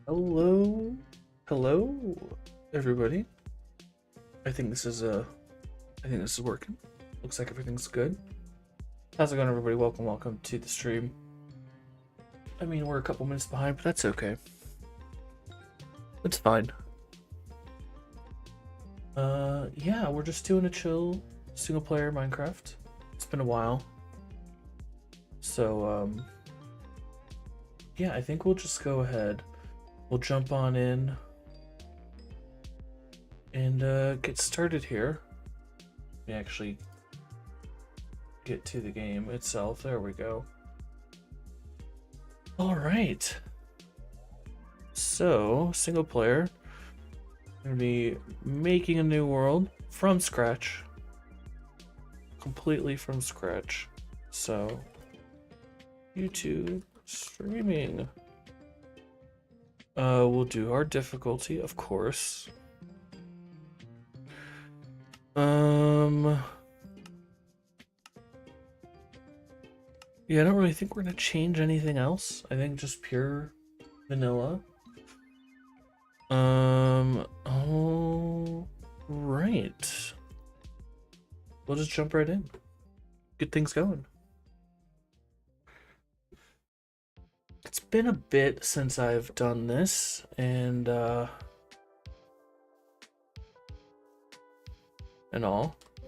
Hello, hello, everybody. I think this is working. Looks like everything's good. How's it going, everybody? Welcome to the stream. I mean, we're a couple minutes behind, but that's okay. It's fine. Yeah, we're just doing a chill single player Minecraft. It's been a while. So, yeah, I think we'll just go ahead. We'll jump on in and get started here. We actually get to the game itself. There we go. All right. So, single player. I'm gonna be making a new world from scratch. Completely from scratch. So, YouTube streaming. We'll do our difficulty, of course. Yeah, I don't really think we're gonna change anything else. I think just pure vanilla. All right. We'll just jump right in. Get things going. It's been a bit since I've done this, and all.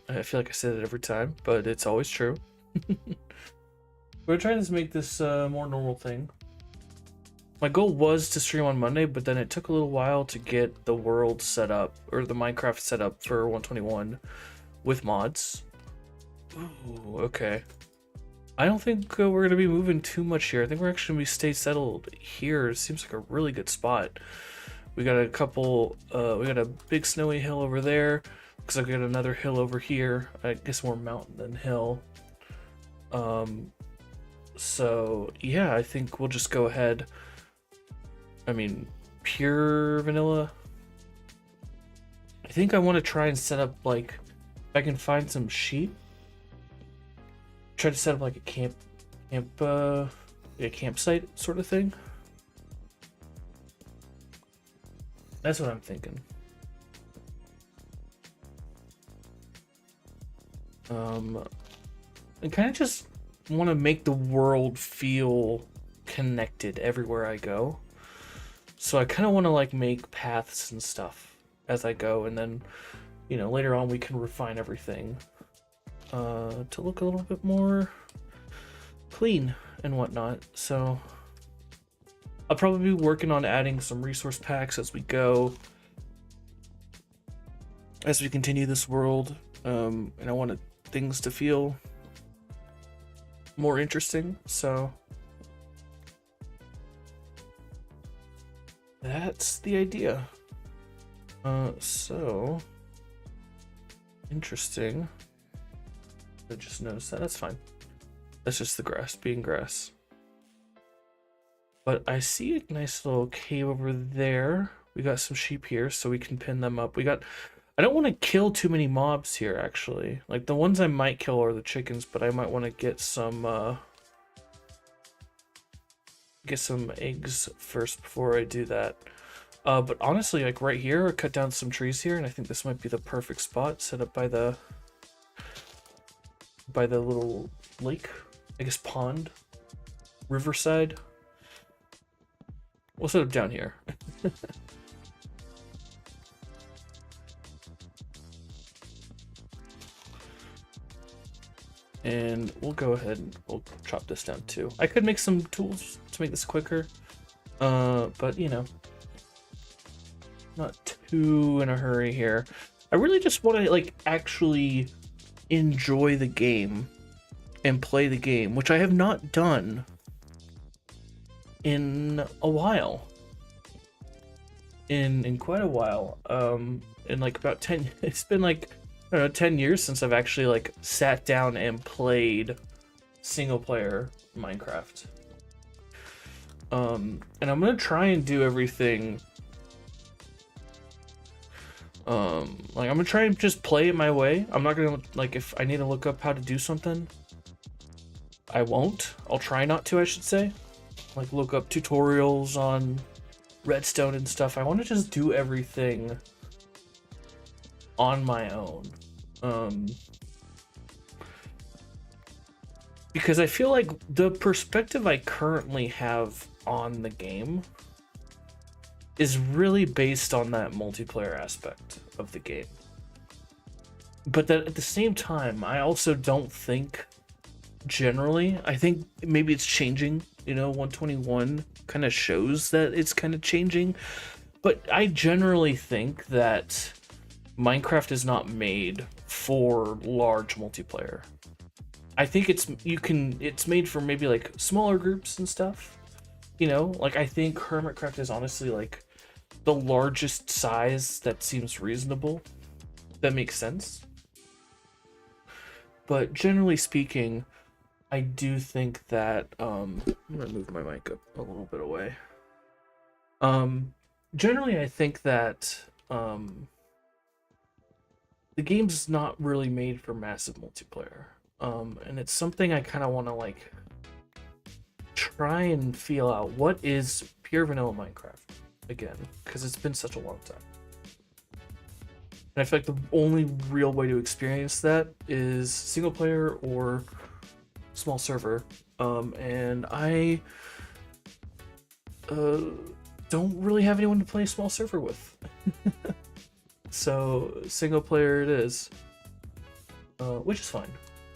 I feel like I say it every time, but it's always true. We're trying to make this a more normal thing. My goal was to stream on Monday, but then it took a little while to get the world set up, or the Minecraft set up for 121 with mods. Ooh, okay. I don't think we're gonna be moving too much here. I think we're actually gonna be stay settled here. It seems like a really good spot. We got a couple, we got a big snowy hill over there. Looks like we got another hill over here. I guess more mountain than hill. So yeah, I think we'll just go ahead. I mean, pure vanilla. I think I want to try and set up, like, if I can find some sheep. Try to set up like a campsite sort of thing. That's what I'm thinking. I kind of just want to make the world feel connected everywhere I go. So I kind of want to like make paths and stuff as I go, and then, you know, later on we can refine everything to look a little bit more clean and whatnot. So I'll probably be working on adding some resource packs as we go, as we continue this world, and I wanted things to feel more interesting, so that's the idea. So interesting. I just noticed that. That's fine. That's just the grass being grass. But I see a nice little cave over there. We got some sheep here, so we can pin them up. I don't want to kill too many mobs here, actually. Like, the ones I might kill are the chickens, but I might want to get some eggs first before I do that. But honestly, like right here, I cut down some trees here, and I think this might be the perfect spot, set up by the little lake, I guess pond, riverside. We'll set up down here. And we'll go ahead and we'll chop this down too. I could make some tools to make this quicker, but you know, not too in a hurry here. I really just want to like actually enjoy the game and play the game, which I have not done in a while. In quite a while. In like about 10, it's been like, I don't know, 10 years since I've actually like sat down and played single player Minecraft. And I'm gonna try and do everything. Like I'm gonna try and just play it my way. I'm not gonna, like, if I need to look up how to do something, I won't. I'll try not to, I should say. Like look up tutorials on redstone and stuff. I want to just do everything on my own. Because I feel like the perspective I currently have on the game is really based on that multiplayer aspect of the game. But that at the same time, I also don't think generally, I think maybe it's changing, you know, 121 kind of shows that it's kind of changing, but I generally think that Minecraft is not made for large multiplayer. I think it's made for maybe like smaller groups and stuff, you know, like I think Hermitcraft is honestly like the largest size that seems reasonable. That makes sense. But generally speaking, I do think that I'm gonna move my mic up a little bit away. Generally I think that the game's not really made for massive multiplayer. And it's something I kind of want to like try and feel out. What is pure vanilla Minecraft again? Because it's been such a long time. And I feel like the only real way to experience that is single player or small server. And I don't really have anyone to play small server with. So single player it is, which is fine.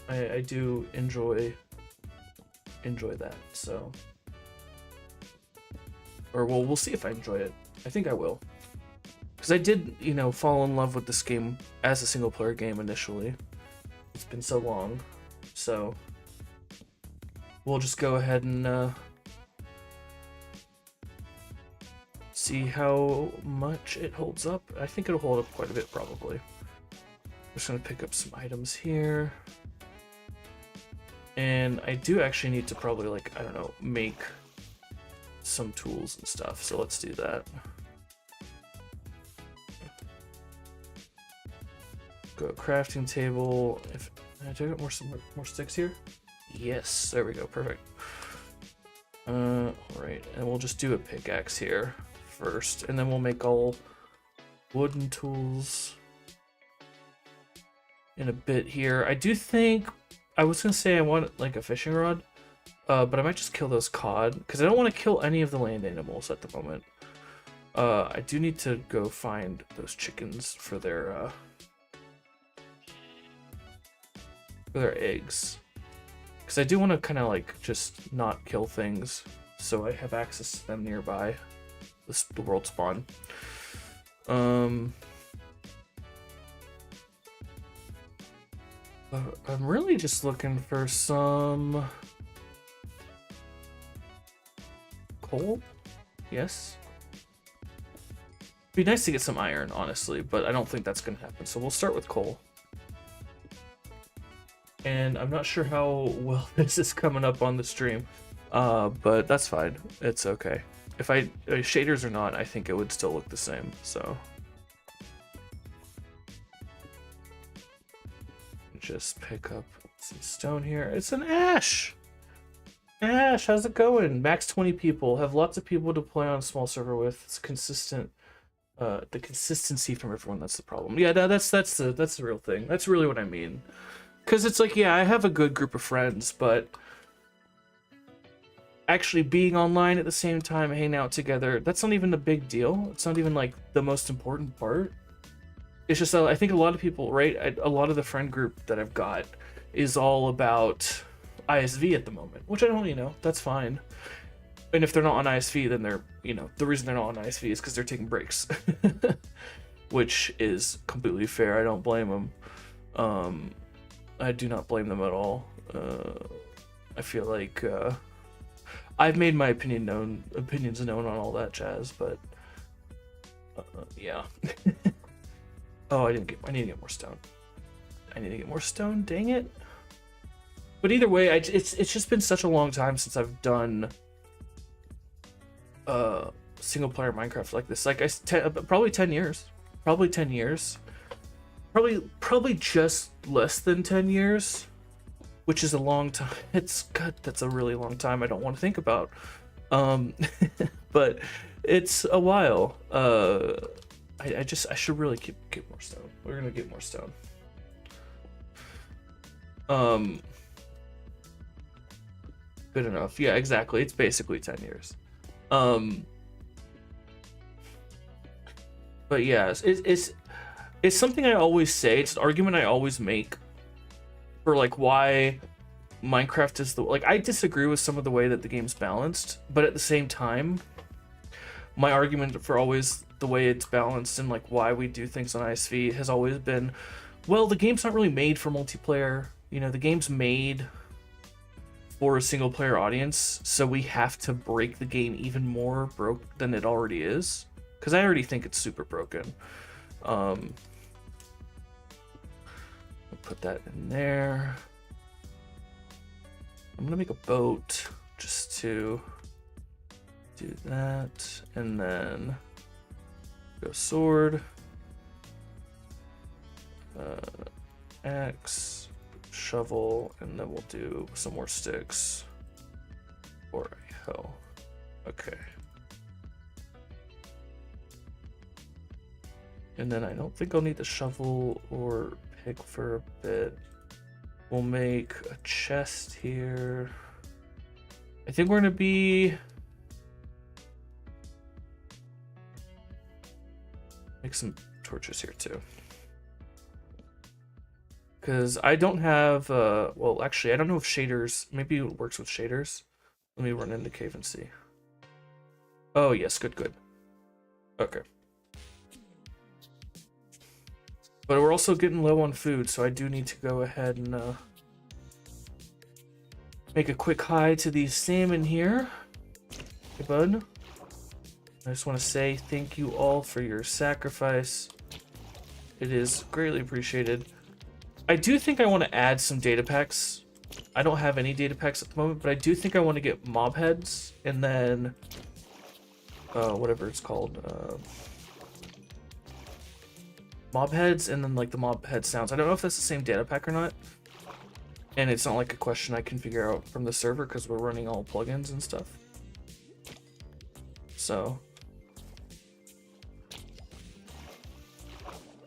I do enjoy that, so, or well, we'll see if I enjoy it. I think I will, because I did, you know, fall in love with this game as a single player game initially, It's been so long. So we'll just go ahead and see how much it holds up. I think it'll hold up quite a bit, probably. Just gonna pick up some items here. And I do actually need to probably, like, I don't know, make some tools and stuff. So let's do that. Go crafting table. If I get more sticks here. Yes, there we go. Perfect. Right, and we'll just do a pickaxe here first, and then we'll make all wooden tools in a bit here. I do think I was gonna say I want like a fishing rod, but I might just kill those cod because I don't want to kill any of the land animals at the moment. I do need to go find those chickens for their eggs, because I do want to kind of like just not kill things, so I have access to them nearby the world spawn. I'm really just looking for some coal. Yes. Be nice to get some iron, honestly, but I don't think that's gonna happen. So we'll start with coal. And I'm not sure how well this is coming up on the stream, but that's fine. It's okay. If shaders or not, I think it would still look the same. So just pick up some stone here. It's an Ash. Ash, how's it going? Max 20 people. Have lots of people to play on a small server with. It's consistent. The consistency from everyone. That's the problem. Yeah, that's the real thing. That's really what I mean. Because it's like, yeah, I have a good group of friends, but actually being online at the same time, hanging out together, that's not even a big deal. It's not even like the most important part. It's just, I think a lot of people, right? A lot of the friend group that I've got is all about ISV at the moment, which I don't, that's fine. And if they're not on ISV, then they're, the reason they're not on ISV is because they're taking breaks, which is completely fair. I don't blame them. I do not blame them at all. I feel like I've made my opinions known on all that jazz, but yeah. Oh, I need to get more stone. I need to get more stone. Dang it! But either way, it's just been such a long time since I've done single player Minecraft like this. Like probably 10 years. Probably 10 years. Probably just less than 10 years, which is a long time. That's a really long time. I don't want to think about, but it's a while. I should really get more stone. We're gonna get more stone. Good enough. Yeah, exactly. It's basically 10 years. But yeah, it's something I always say. It's an argument I always make for like why Minecraft is I disagree with some of the way that the game's balanced, but at the same time, my argument for always the way it's balanced and like why we do things on ISV has always been, well, the game's not really made for multiplayer. The game's made for a single player audience, so we have to break the game even more broke than it already is, because I already think it's super broken. I'll put that in there. I'm gonna make a boat just to do that, and then go sword, axe, shovel, and then we'll do some more sticks or a hoe. Okay. And then I don't think I'll need the shovel or pick for a bit. We'll make a chest here. I think we're gonna make some torches here too. Because I don't have, well, actually, I don't know if shaders, maybe it works with shaders. Let me run into cave and see. Oh, yes, good. Okay. But we're also getting low on food, so I do need to go ahead and make a quick hi to these salmon here. Hey, bud. I just want to say thank you all for your sacrifice. It is greatly appreciated. I do think I want to add some data packs. I don't have any data packs at the moment, but I do think I want to get mob heads and then whatever it's called. Mob heads and then like the mob head sounds. I don't know if that's the same data pack or not. And it's not like a question I can figure out from the server because we're running all plugins and stuff. So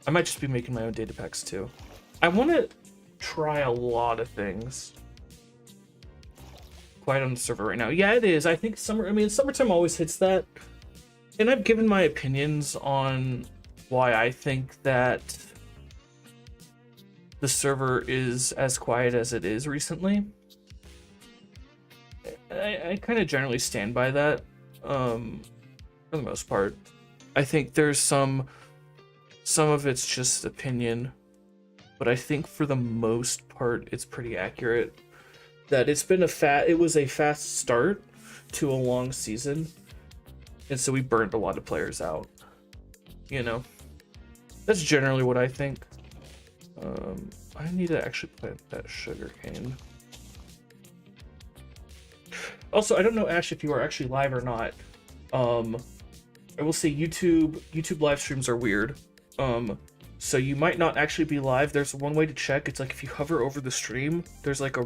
I might just be making my own data packs too. I want to try a lot of things. Quiet on the server right now. Yeah, it is. I think summertime always hits that. And I've given my opinions on why I think that the server is as quiet as it is recently. I kind of generally stand by that, for the most part. I think there's some of it's just opinion, but I think for the most part it's pretty accurate. That it was a fast start to a long season, and so we burned a lot of players out. You know, that's generally what I think. I need to actually plant that sugar cane. Also, I don't know, Ash, if you are actually live or not. I will say YouTube live streams are weird. So you might not actually be live. There's one way to check. It's like if you hover over the stream, there's like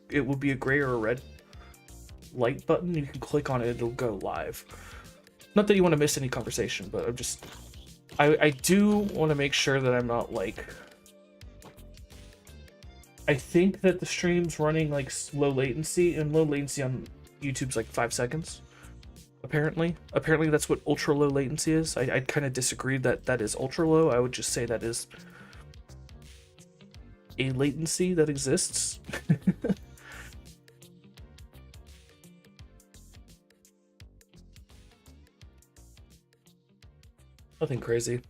it will be a gray or a red light button. You can click on it, it'll go live. Not that you want to miss any conversation, but I do want to make sure that I'm not like, I think that the stream's running like low latency, and low latency on YouTube's like 5 seconds. Apparently that's what ultra low latency is. I kind of disagree that is ultra low. I would just say that is a latency that exists. Nothing crazy.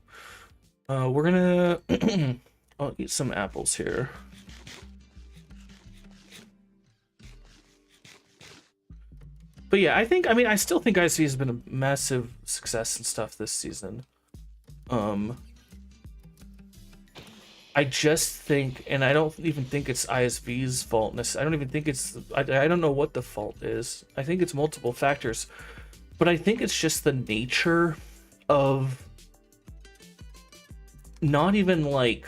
We're gonna I'll eat some apples here. But yeah, I still think ISV has been a massive success and stuff this season. I just think, and I don't even think it's ISV's fault. I don't even think I don't know what the fault is. I think it's multiple factors, but I think it's just the nature of not even like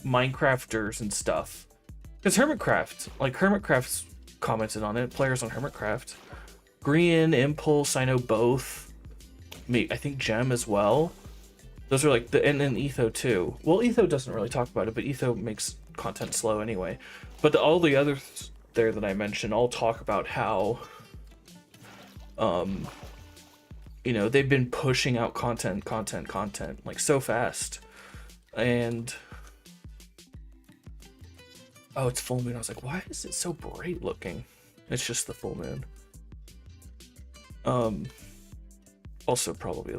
Minecrafters and stuff. Because Hermitcraft's commented on it, players on Hermitcraft. Grian, Impulse, I know both. I think Gem as well. Those are like and then Etho too. Well, Etho doesn't really talk about it, but Etho makes content slow anyway. But all the others there that I mentioned all talk about how, you know, they've been pushing out content like so fast. And oh, it's full moon. I was like, why is it so bright looking? It's just the full moon. Also probably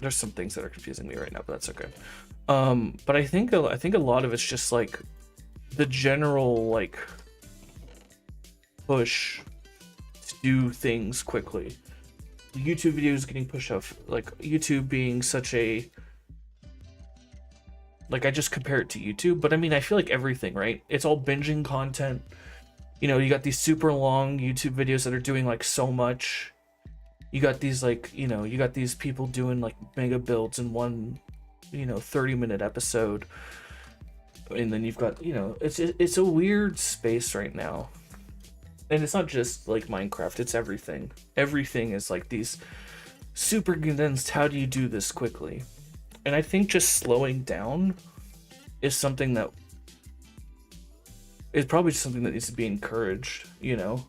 there's some things that are confusing me right now, but that's okay. But I think a lot of it's just like the general like push to do things quickly. YouTube videos getting pushed off, like YouTube being such a, like I just compare it to YouTube, but I mean I feel like everything, right? It's all binging content. You know, you got these super long YouTube videos that are doing like so much. You got these like, you know, you got these people doing like mega builds in one, you know, 30-minute episode. And then you've got, you know, it's a weird space right now. And it's not just like Minecraft, it's everything. Everything is like these super condensed, how do you do this quickly? And I think just slowing down is something that it's probably something that needs to be encouraged, you know?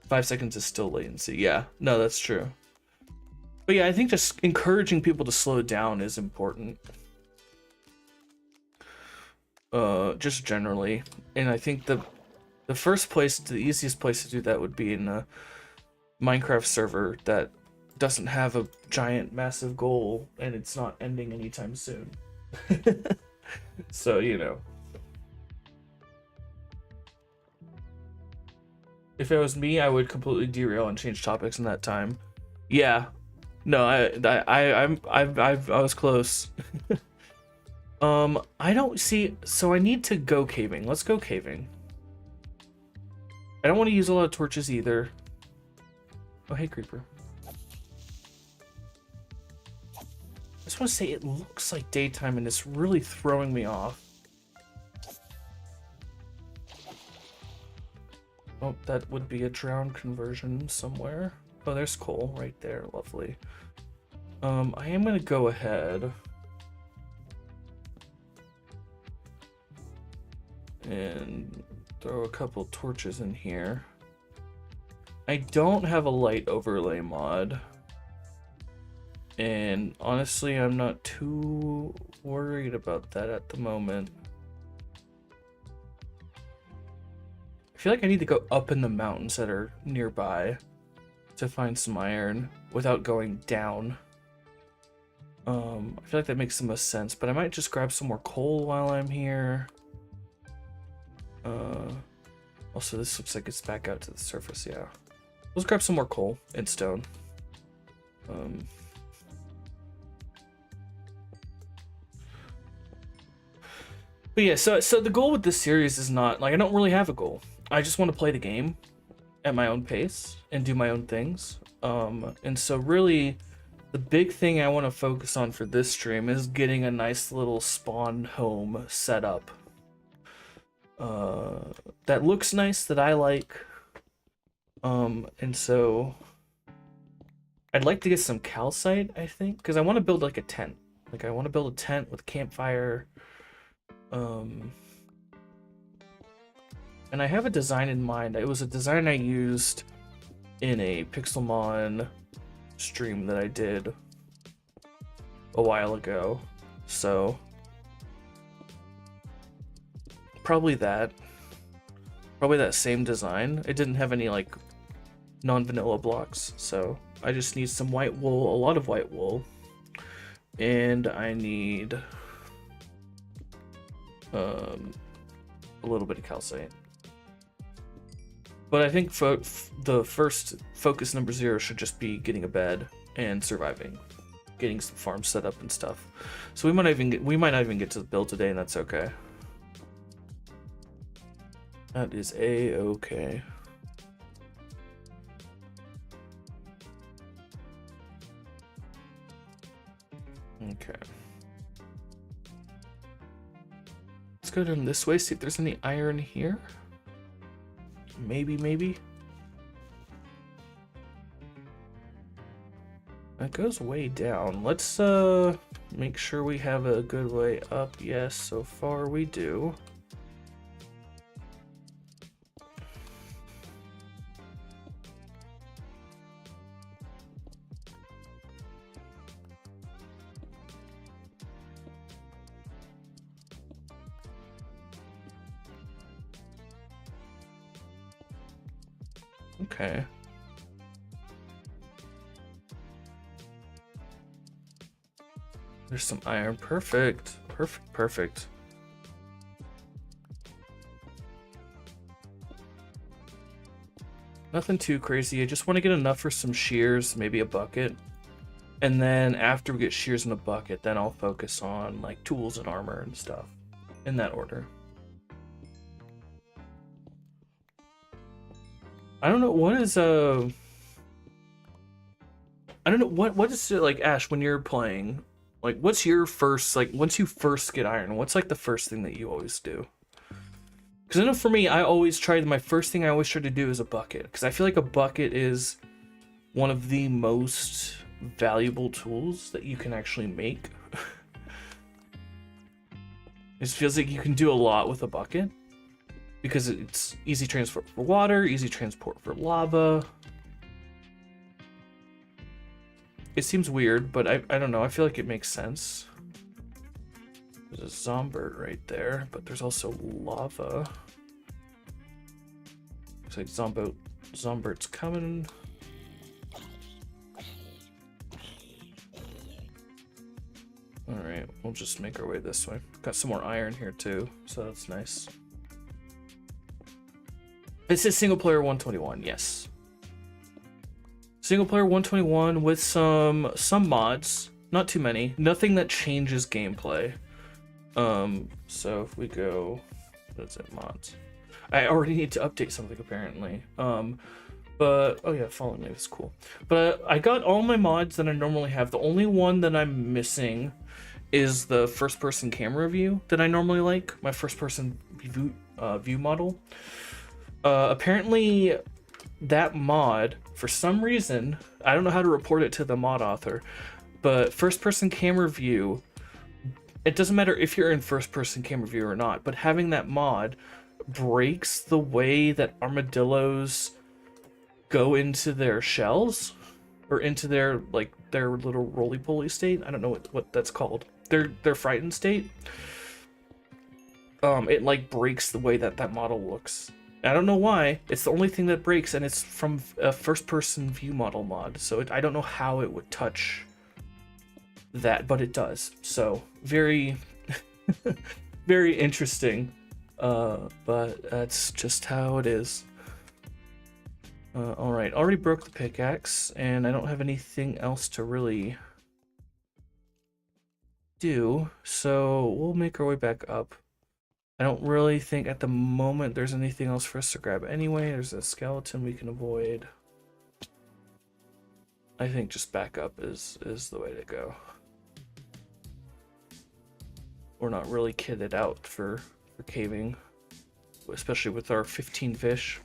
Five seconds is still latency. Yeah, no, that's true. But yeah, I think just encouraging people to slow down is important. Just generally. And I think The first place, the easiest place to do that would be in a Minecraft server that doesn't have a giant, massive goal, and it's not ending anytime soon. So, you know. If it was me, I would completely derail and change topics in that time. Yeah. No, I was close. I don't see, so I need to go caving. Let's go caving. I don't want to use a lot of torches either. Oh, hey, creeper. I just want to say it looks like daytime and it's really throwing me off. Oh, that would be a drown conversion somewhere. Oh, there's coal right there. Lovely. I am gonna go ahead and throw a couple torches in here. I don't have a light overlay mod, and honestly, I'm not too worried about that at the moment. I feel like I need to go up in the mountains that are nearby to find some iron without going down. I feel like that makes the most sense, but I might just grab some more coal while I'm here. Also, this looks like it's back out to the surface, yeah. Let's grab some more coal and stone. But yeah, so the goal with this series is not, like, I don't really have a goal. I just want to play the game at my own pace and do my own things. And so really, the big thing I want to focus on for this stream is getting a nice little spawn home set up. That looks nice, that I like. And so I'd like to get some calcite, I think, because I want to build like a tent. Like, I want to build a tent with campfire. And I have a design in mind. It was a design I used in a Pixelmon stream that I did a while ago. So probably that same design. It didn't have any like non-vanilla blocks, so I just need some white wool, a lot of white wool, and I need a little bit of calcite. But I think the first focus number 0 should just be getting a bed and surviving, getting some farms set up and stuff. So we might not even get to the build today, and that's okay. That is a-okay. Okay. Let's go down this way, see if there's any iron here. Maybe. That goes way down. Let's make sure we have a good way up. Yes, so far we do. Okay. There's some iron. Perfect. Nothing too crazy. I just want to get enough for some shears, maybe a bucket. And then after we get shears in a bucket, then I'll focus on like tools and armor and stuff. In that order. I don't know what is I don't know what is it like, Ash, when you're playing, like what's your first, like once you first get iron, what's like the first thing that you always do? Because I know for me, my first thing I always try to do is a bucket, because I feel like a bucket is one of the most valuable tools that you can actually make. It feels like you can do a lot with a bucket. Because it's easy transport for water, easy transport for lava. It seems weird, but I don't know. I feel like it makes sense. There's a zombird right there, but there's also lava. like Zombert's coming. Alright, we'll just make our way this way. Got some more iron here too, so that's nice. It says single player 121, yes. Single player 121 with some mods, not too many. Nothing that changes gameplay. So if we go, what is it, mods? I already need to update something apparently. But oh yeah, following me is cool. But I got all my mods that I normally have. The only one that I'm missing is the first-person camera view that I normally like. My first-person view model. Apparently, that mod, for some reason, I don't know how to report it to the mod author, but first-person camera view, it doesn't matter if you're in first-person camera view or not, but having that mod breaks the way that armadillos go into their shells, or into their little roly-poly state. I don't know what that's called. Their frightened state. It like breaks the way that model looks. I don't know why. It's the only thing that breaks, and it's from a first-person view model mod. So I don't know how it would touch that, but it does. So very, very interesting. But that's just how it is. All right, already broke the pickaxe, and I don't have anything else to really do, so we'll make our way back up. I don't really think at the moment there's anything else for us to grab anyway. There's a skeleton we can avoid. I think just back up is the way to go. We're not really kitted out for caving, especially with our 15 fish.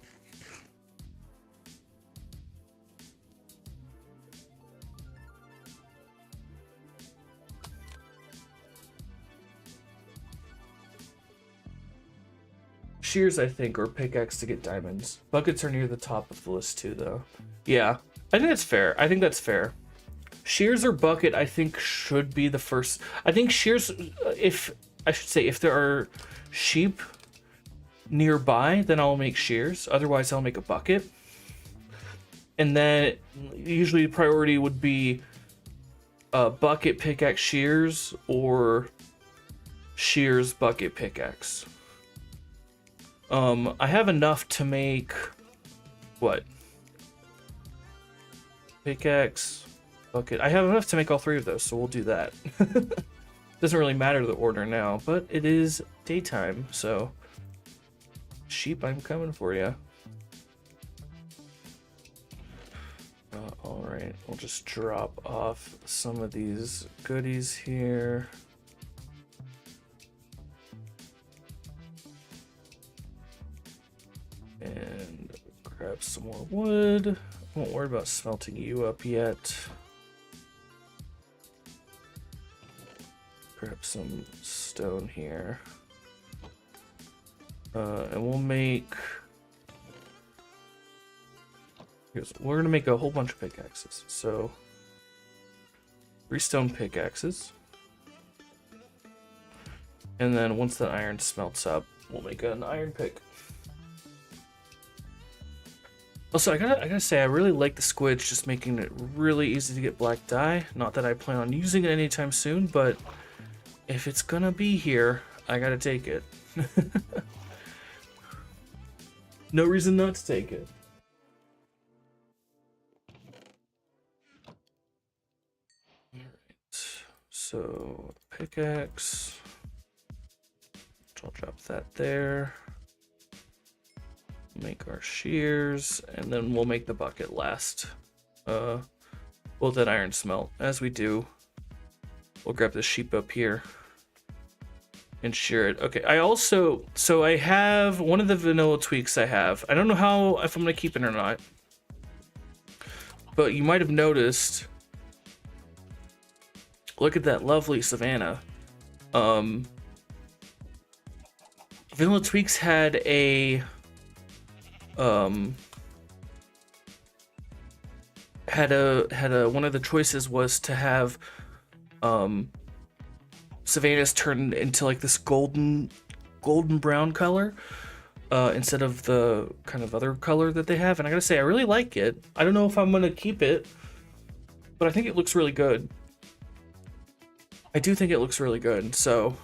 Shears, I think, or pickaxe to get diamonds. Buckets are near the top of the list too, though. Yeah, I think that's fair. I think that's fair. Shears or bucket, I think, should be the first. I think shears, if there are sheep nearby, then I'll make shears. Otherwise, I'll make a bucket. And then usually priority would be bucket, pickaxe, shears, or shears, bucket, pickaxe. I have enough to make what? Pickaxe, bucket. I have enough to make all three of those, so we'll do that. Doesn't really matter the order now, but it is daytime, so sheep, I'm coming for you. All right, we'll just drop off some of these goodies here. And grab some more wood. I won't worry about smelting you up yet. Grab some stone here. And we'll make... We're gonna make a whole bunch of pickaxes. So, 3 stone pickaxes. And then once the iron smelts up, we'll make an iron pick. Also, I gotta say, I really like the squidge, just making it really easy to get black dye. Not that I plan on using it anytime soon, but if it's gonna be here, I gotta take it. No reason not to take it. Alright, so pickaxe. I'll drop that there. Make our shears, and then we'll make the bucket last. We'll let iron smelt. As we do, we'll grab the sheep up here and shear it. Okay, so I have one of the vanilla tweaks I have. I don't know if I'm gonna keep it or not, but you might have noticed, look at that lovely savanna. Vanilla Tweaks had a one of the choices was to have savannas turned into like this golden brown color. instead of the kind of other color that they have. And I gotta say, I really like it. I don't know if I'm gonna keep it, but I think it looks really good. I do think it looks really good, so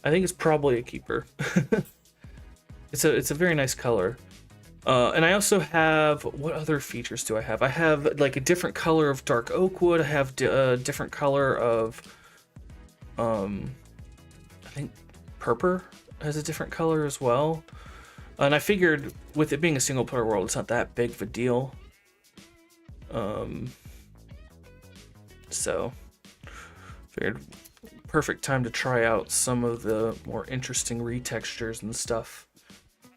I think it's probably a keeper. It's a very nice color. And I also have, what other features do I have? I have like a different color of dark oak wood. I have a different color of, I think purple has a different color as well. And I figured with it being a single player world, it's not that big of a deal. So figured perfect time to try out some of the more interesting retextures and stuff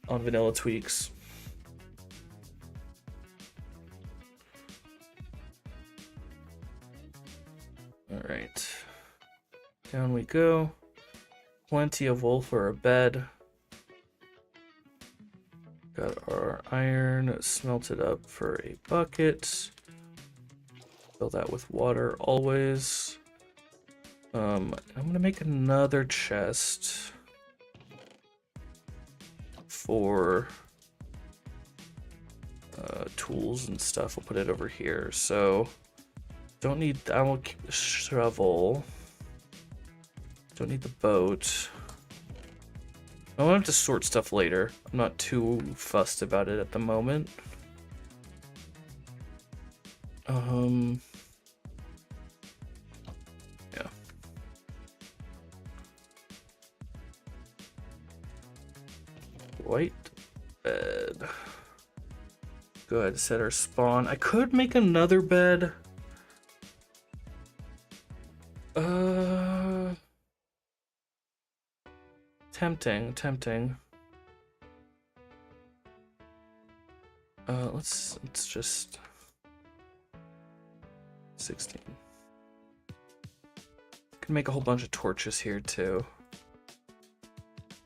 on Vanilla Tweaks. All right, down we go. Plenty of wool for a bed. Got our iron smelted up for a bucket. Fill that with water always. I'm gonna make another chest for tools and stuff. We'll put it over here. So don't need, I will keep the shovel. Don't need the boat. I'll have to sort stuff later. I'm not too fussed about it at the moment. Yeah. White bed. Good, set our spawn. I could make another bed. Tempting. Let's just 16. Can make a whole bunch of torches here too,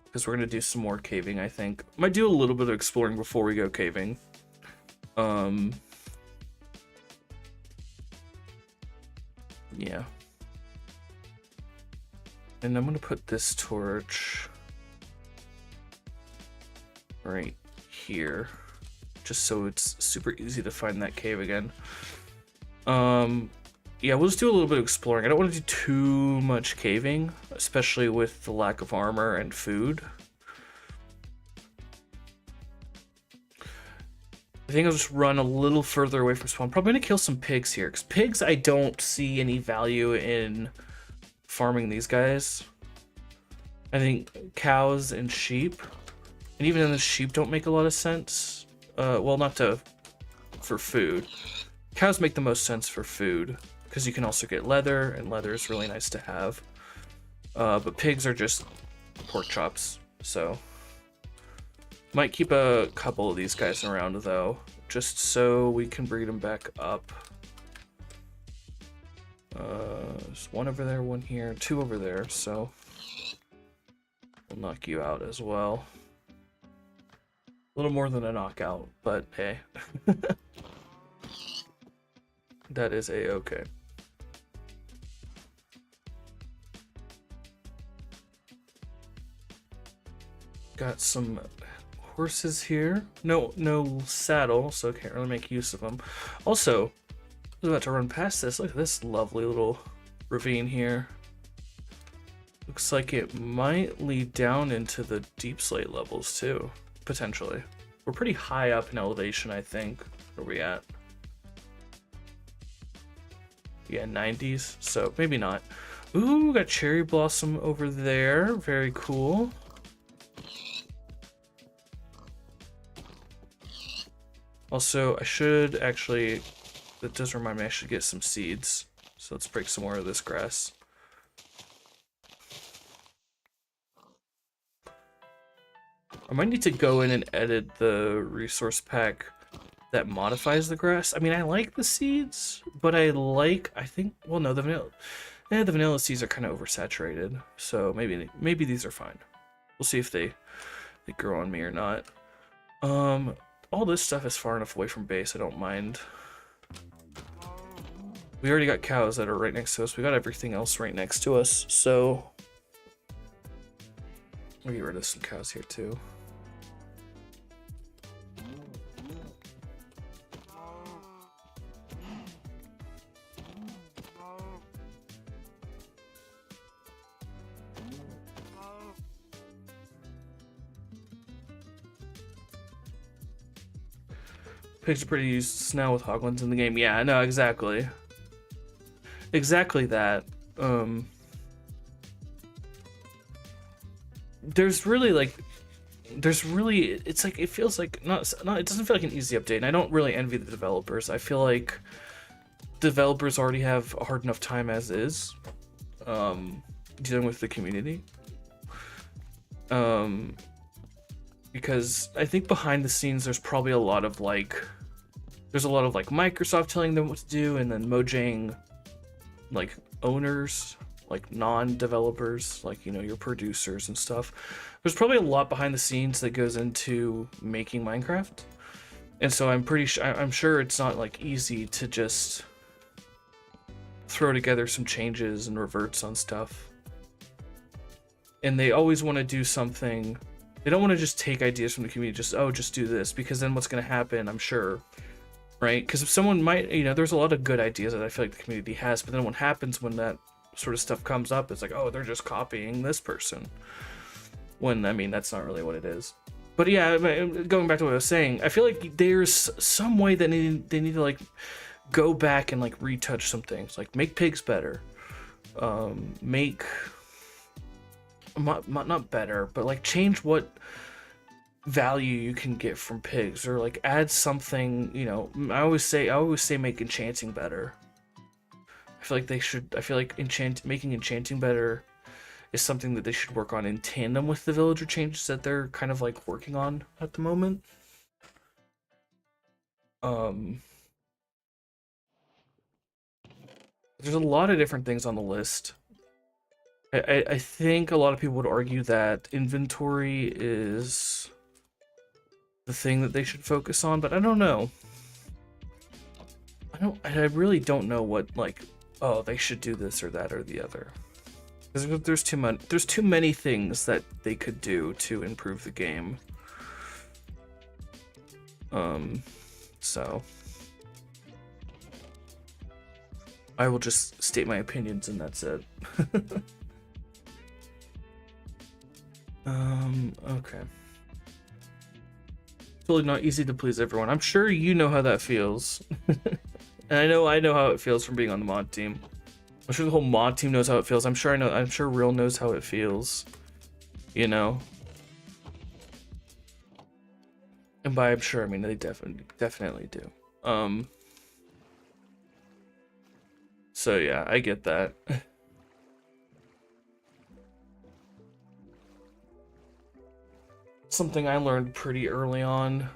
because we're gonna do some more caving. I think might do a little bit of exploring before we go caving. Yeah. And I'm gonna put this torch right here, just so it's super easy to find that cave again. Yeah, we'll just do a little bit of exploring. I don't want to do too much caving, especially with the lack of armor and food. I think I'll just run a little further away from spawn. Probably gonna kill some pigs here, because pigs, I don't see any value in farming these guys. I think cows and sheep, and even then the sheep don't make a lot of sense. Well, not for food. Cows make the most sense for food, because you can also get leather, and leather is really nice to have. But pigs are just pork chops, so might keep a couple of these guys around though, just so we can breed them back up. There's one over there, one here, two over there, so we'll knock you out as well. A little more than a knockout, but hey. That is a-okay. Got some horses here. No saddle, so can't really make use of them. Also, I was about to run past this. Look at this lovely little ravine here. Looks like it might lead down into the deep slate levels too, potentially. We're pretty high up in elevation, I think. Where are we at? Yeah, 90s, so maybe not. Ooh, got cherry blossom over there. Very cool. Also, I should actually, that does remind me I should get some seeds. So let's break some more of this grass. I might need to go in and edit the resource pack that modifies the grass. I mean, I like the seeds, but I think, well, no, the vanilla seeds are kind of oversaturated. So maybe these are fine. We'll see if they grow on me or not. All this stuff is far enough away from base, I don't mind. We already got cows that are right next to us. We got everything else right next to us, so we'll get rid of some cows here too. Pigs are pretty used to snow with Hoglins in the game. Yeah, no, exactly. Exactly that. There's really like, it's like, it feels like not, it doesn't feel like an easy update, and I don't really envy the developers. I feel like developers already have a hard enough time as is, dealing with the community. Because I think behind the scenes there's probably a lot of like, Microsoft telling them what to do, and then Mojang like owners, like non-developers, like, you know, your producers and stuff. There's probably a lot behind the scenes that goes into making Minecraft, and so I'm sure it's not like easy to just throw together some changes and reverts on stuff. And they always want to do something. They don't want to just take ideas from the community, just do this, because then what's going to happen, I'm sure, right? Because if someone might, you know, there's a lot of good ideas that I feel like the community has, but then what happens when that sort of stuff comes up, it's like, oh, they're just copying this person. When, I mean, that's not really what it is. But yeah, going back to what I was saying, I feel like there's some way that they need to like go back and like retouch some things, like make pigs better, make not better, but like change what value you can get from pigs, or like add something, you know. I always say make enchanting better. I feel like making enchanting better is something that they should work on in tandem with the villager changes that they're kind of like working on at the moment. There's a lot of different things on the list. I think a lot of people would argue that inventory is the thing that they should focus on, but I don't know. I really don't know what, like, oh, they should do this or that or the other. There's too many things that they could do to improve the game. So I will just state my opinions and that's it. Okay. Totally not easy to please everyone. I'm sure you know how that feels. And I know how it feels from being on the mod team. I'm sure the whole mod team knows how it feels. I'm sure Real knows how it feels. You know? And by I'm sure, I mean they definitely do. So yeah, I get that. Something I learned pretty early on.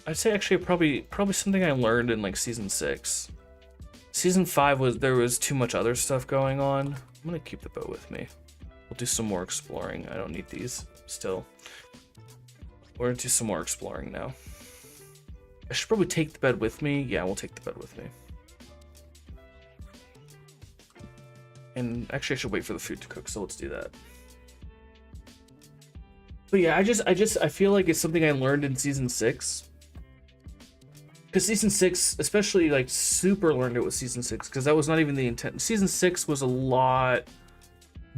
I'd say actually probably something I learned in like season 6. Season 5 there was too much other stuff going on. I'm gonna keep the bow with me. We'll do some more exploring. I don't need these still. We're gonna do some more exploring now. I should probably take the bed with me. Yeah, we'll take the bed with me. And actually I should wait for the food to cook, so let's do that. But yeah, I feel like it's something I learned in season 6. Because season 6, especially like super learned it with season 6, because that was not even the intent. Season 6 was a lot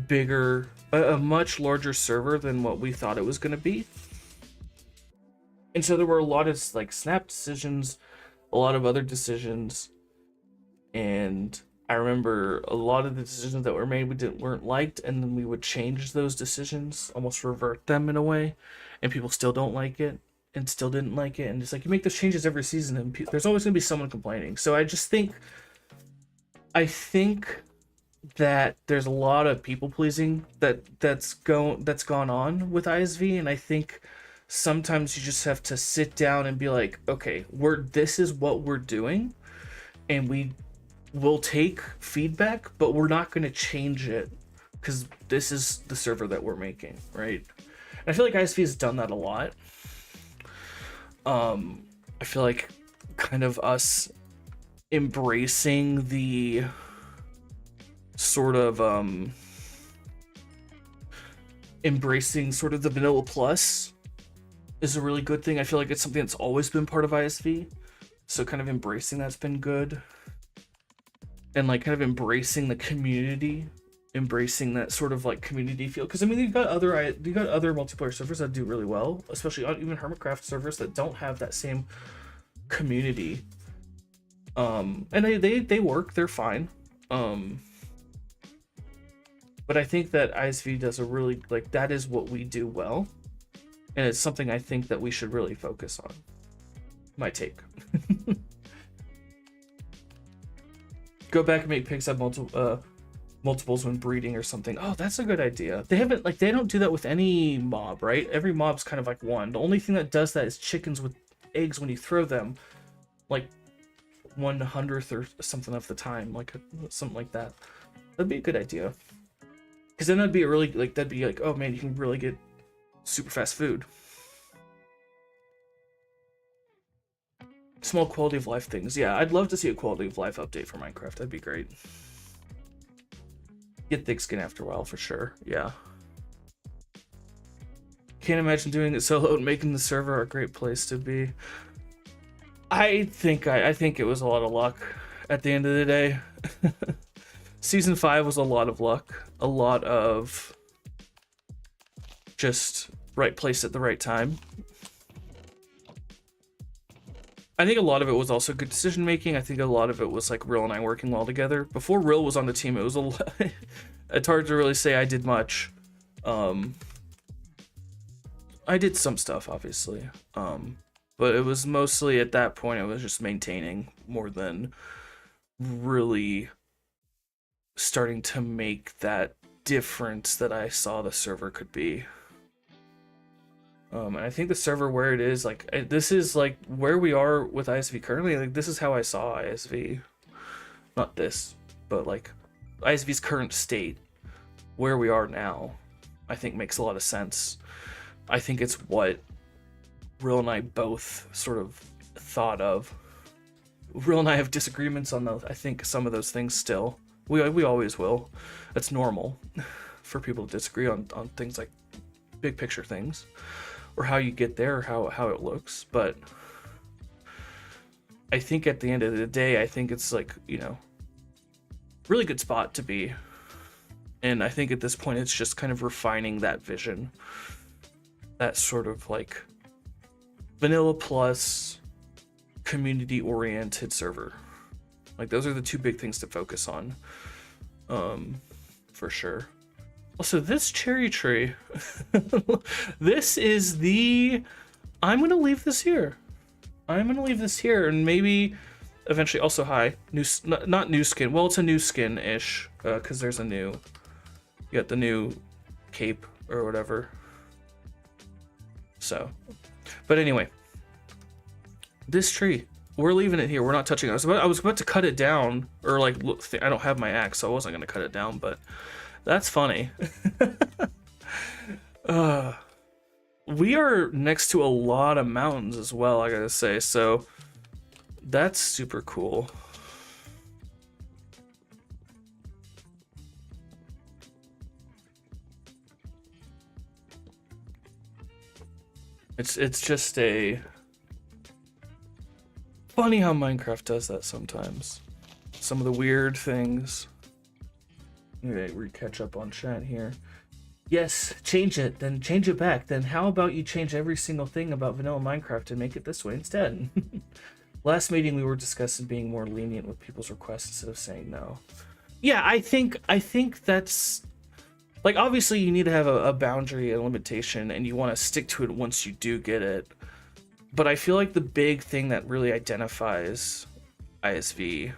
bigger, a much larger server than what we thought it was going to be. And so there were a lot of like snap decisions, a lot of other decisions, and I remember a lot of the decisions that were made weren't liked, and then we would change those decisions, almost revert them in a way, and people still don't like it and still didn't like it, and it's like you make those changes every season and there's always gonna be someone complaining. So I think that there's a lot of people pleasing that's gone on with ISV, and I think sometimes you just have to sit down and be like, okay, this is what we're doing, and we'll take feedback, but we're not going to change it because this is the server that we're making, right? And I feel like ISV has done that a lot. I feel like kind of us embracing the sort of the vanilla plus is a really good thing. I feel like it's something that's always been part of ISV, so kind of embracing that's been good. And like kind of embracing the community embracing that sort of like community feel. Because I mean, you've got other multiplayer servers that do really well, especially on even Hermitcraft servers that don't have that same community. And they work, they're fine. But I think that ISV does a really, like, that is what we do well, and it's something I think that we should really focus on. My take. Go back and make pigs have multiples when breeding or something. Oh, that's a good idea. They don't do that with any mob, right? Every mob's kind of like one. The only thing that does that is chickens with eggs when you throw them, like 1/100th or something of the time, like something like that. That'd be a good idea. Because then that'd be oh man, you can really get super fast food. Small quality of life things. Yeah, I'd love to see a quality of life update for Minecraft. That'd be great. Get thick skin after a while for sure. Yeah. Can't imagine doing it solo and making the server a great place to be. I think it was a lot of luck at the end of the day. Season 5 was a lot of luck. A lot of just right place at the right time. I think a lot of it was also good decision making. I think a lot of it was like Rill and I working well together. Before Rill was on the team, it was it's hard to really say I did much. I did some stuff, obviously. But it was mostly at that point, it was just maintaining more than really starting to make that difference that I saw the server could be. And I think the server where it is, like, this is like where we are with ISV currently. Like, this is how I saw ISV. Not this, but like ISV's current state, where we are now, I think makes a lot of sense. I think it's what Rill and I both sort of thought of. Rill and I have disagreements on those. I think some of those things still. We always will. It's normal for people to disagree on things like big picture things, or how you get there, or how it looks. But I think at the end of the day, I think it's like, you know, really good spot to be. And I think at this point, it's just kind of refining that vision. That sort of like vanilla plus community oriented server. Like, those are the two big things to focus on. For sure. Also, this cherry tree, this is I'm gonna leave this here. I'm gonna leave this here, and maybe eventually also not new skin. Well, it's a new skin-ish, because there's you got the new cape or whatever. So, but anyway, this tree, we're leaving it here. We're not touching it. I was about to cut it down, or like, look, I don't have my axe, so I wasn't gonna cut it down, but that's funny. We are next to a lot of mountains as well, I gotta say, so that's super cool. It's just funny how Minecraft does that sometimes. Some of the weird things. Okay, we catch up on chat here. Yes, change it, then change it back. Then how about you change every single thing about vanilla Minecraft and make it this way instead? Last meeting we were discussing being more lenient with people's requests instead of saying no. Yeah, I think that's, like, obviously you need to have a boundary, a limitation, and you want to stick to it once you do get it. But I feel like the big thing that really identifies ISV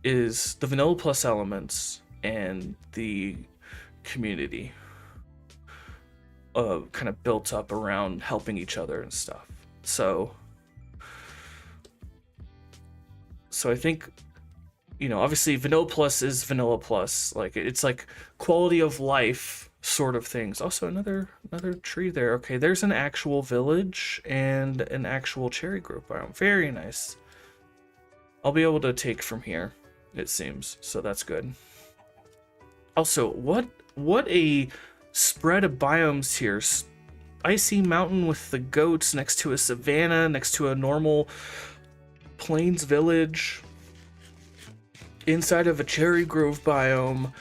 is the vanilla plus elements and the community kind of built up around helping each other and stuff. So I think, you know, obviously vanilla plus is vanilla plus, like it's like quality of life sort of things. Also another tree there. Okay, there's an actual village and an actual cherry grove biome. Very nice. I'll be able to take from here, it seems, so that's good. Also, what a spread of biomes here. Icy mountain with the goats next to a savanna, next to a normal plains village, inside of a cherry grove biome,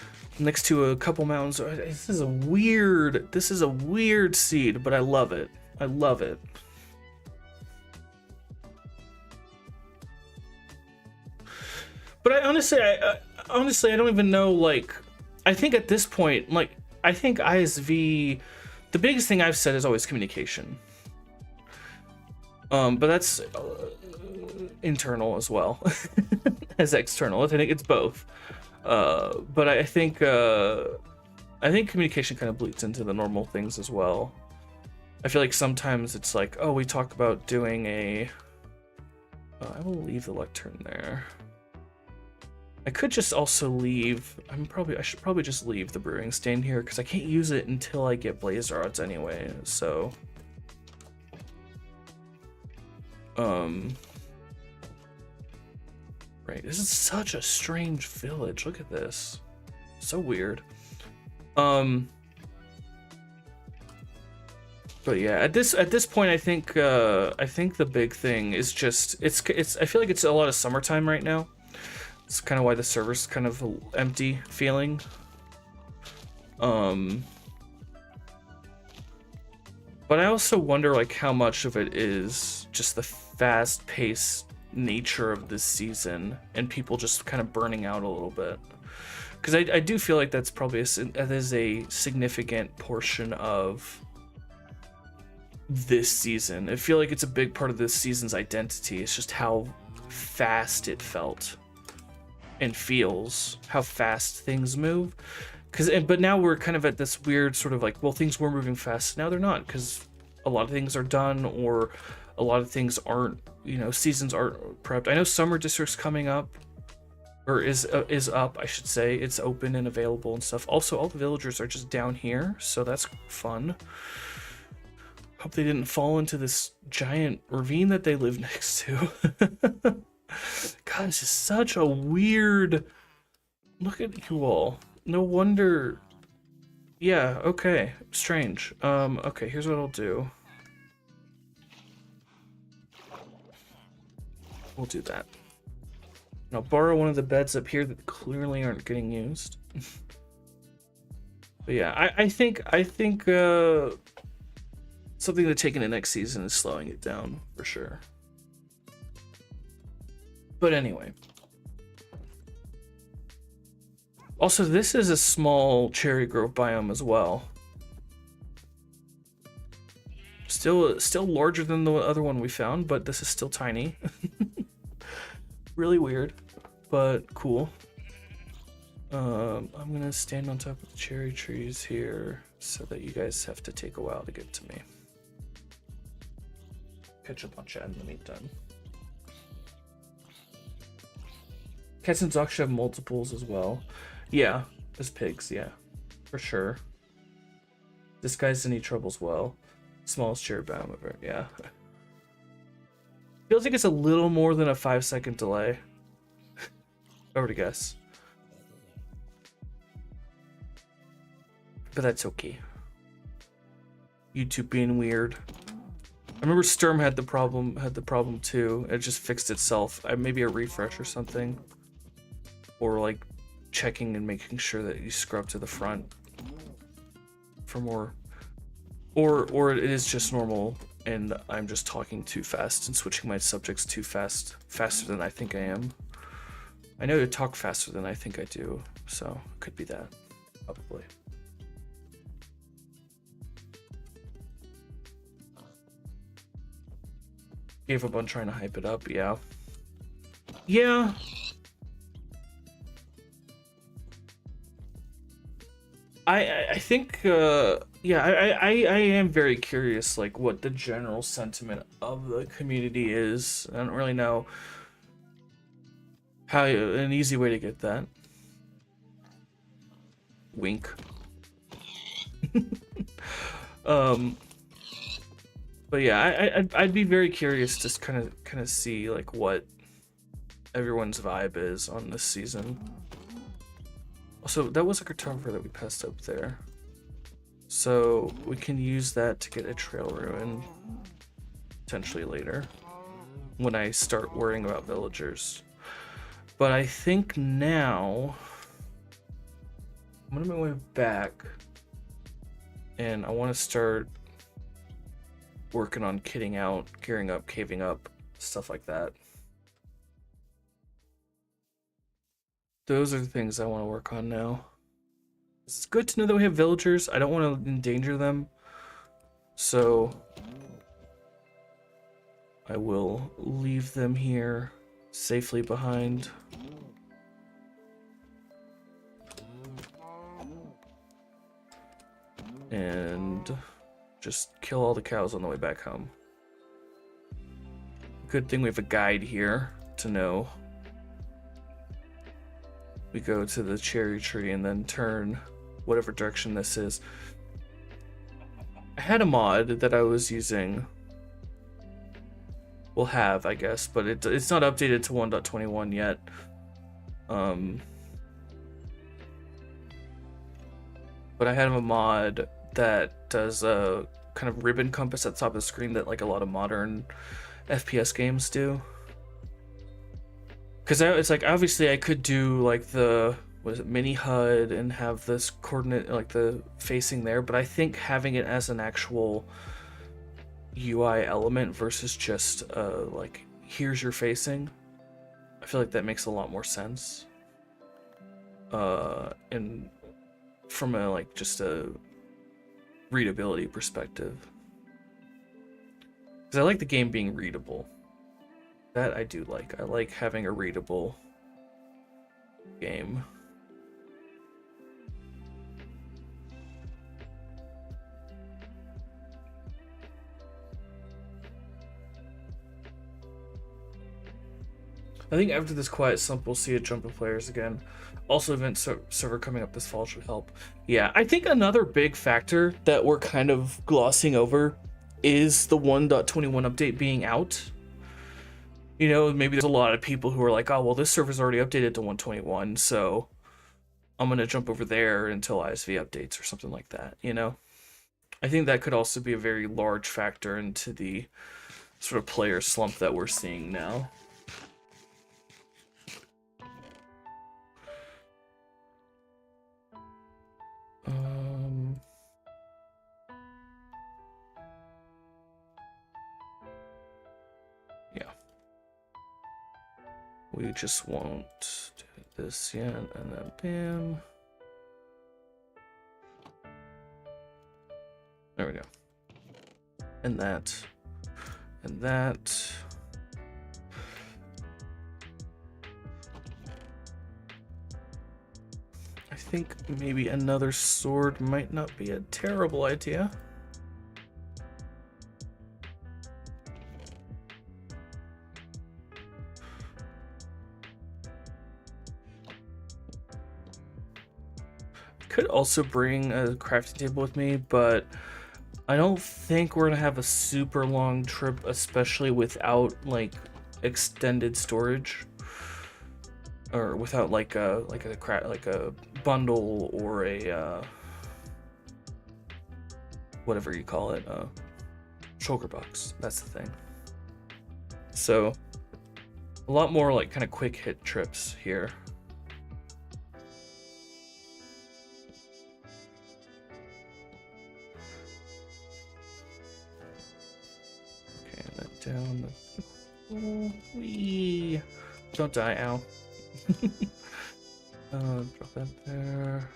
next to a couple mountains. This is a weird seed, but I love it. I love it. But I honestly I don't even know, like, I think at this point, like, I think ISV, the biggest thing I've said is always communication. But that's internal as well as external. I think it's both. But I think communication kind of bleeds into the normal things as well. I feel like sometimes it's like, oh, we talk about doing a. I will leave the lectern there. I could just also leave. I should probably just leave the brewing stand here because I can't use it until I get blaze rods anyway. So. Right, this is such a strange village. Look at this, so weird. But yeah, at this point, I think the big thing is just it's. I feel like it's a lot of summertime right now. It's kind of why the server's kind of empty feeling. But I also wonder like how much of it is just the fast-paced nature of this season and people just kind of burning out a little bit. Because I do feel like that's probably that is a significant portion of this season. I feel like it's a big part of this season's identity. It's just how fast it felt and feels, how fast things move. But now we're kind of at this weird sort of like, well, things were moving fast, now they're not, because a lot of things are done, or a lot of things aren't, seasons aren't prepped. I know Summer District's coming up, or is up, I should say. It's open and available and stuff. Also, all the villagers are just down here, so that's fun. Hope they didn't fall into this giant ravine that they live next to. God, this is such a weird. Look at you all. No wonder. Yeah, okay. Strange. Okay, here's what I'll do. We'll do that. And I'll borrow one of the beds up here that clearly aren't getting used. But yeah, I think something to take into next season is slowing it down for sure. But anyway. Also, this is a small cherry grove biome as well. Still larger than the other one we found, but this is still tiny. Really weird, but cool. I'm gonna stand on top of the cherry trees here so that you guys have to take a while to get to me. Catch up on chat in the meantime. Cats and dogs should have multiples as well. Yeah, as pigs, yeah, for sure. This guy's in any trouble as well. Smallest cherry biome ever, yeah. Feels like it's a little more than a 5-second delay. If I were to guess. But that's okay. YouTube being weird. I remember Sturm had the problem too. It just fixed itself. Maybe a refresh or something. Or like checking and making sure that you scrub to the front for more. Or it is just normal and I'm just talking too fast and switching my subjects too fast, faster than I think I am. I know to talk faster than I think I do, so it could be that, probably. Gave up on trying to hype it up, yeah. Yeah. I think yeah, I am very curious like what the general sentiment of the community is. I don't really know how an easy way to get that. Wink. But yeah, I'd be very curious to kind of see like what everyone's vibe is on this season. Also, that was a cartographer that we passed up there. So we can use that to get a trail ruin potentially later when I start worrying about villagers. But I think now I'm gonna make my way back, and I want to start working on kitting out, gearing up, caving up, stuff like that. Those are the things I want to work on now. It's good to know that we have villagers. I don't want to endanger them, so I will leave them here safely behind. And just kill all the cows on the way back home. Good thing we have a guide here to know. We go to the cherry tree and then turn whatever direction this is. I had a mod that I was using. We'll have, I guess, but it's not updated to 1.21 yet. But I had a mod that does a kind of ribbon compass at the top of the screen that like a lot of modern FPS games do. Because it's like, obviously I could do like the, what is it, mini HUD and have this coordinate, like the facing there, but I think having it as an actual UI element versus just like, here's your facing, I feel like that makes a lot more sense. And from a like just a readability perspective, because I like the game being readable. That I do like. I like having a readable game. I think after this quiet slump, we'll see a jump of players again. Also, event server coming up this fall should help. Yeah, I think another big factor that we're kind of glossing over is the 1.21 update being out. You know, maybe there's a lot of people who are like, oh, well, this server's already updated to 1.21, so I'm going to jump over there until ISV updates or something like that, you know? I think that could also be a very large factor into the sort of player slump that we're seeing now. Yeah. We just won't do this yet, and then bam. There we go. And that. And that. I think maybe another sword might not be a terrible idea. Could also bring a crafting table with me, but I don't think we're gonna have a super long trip, especially without like extended storage, or without like a bundle or a whatever you call it, shulker box. That's the thing. So a lot more like kind of quick hit trips here. Down the... Wee. Don't die, ow. Drop that there.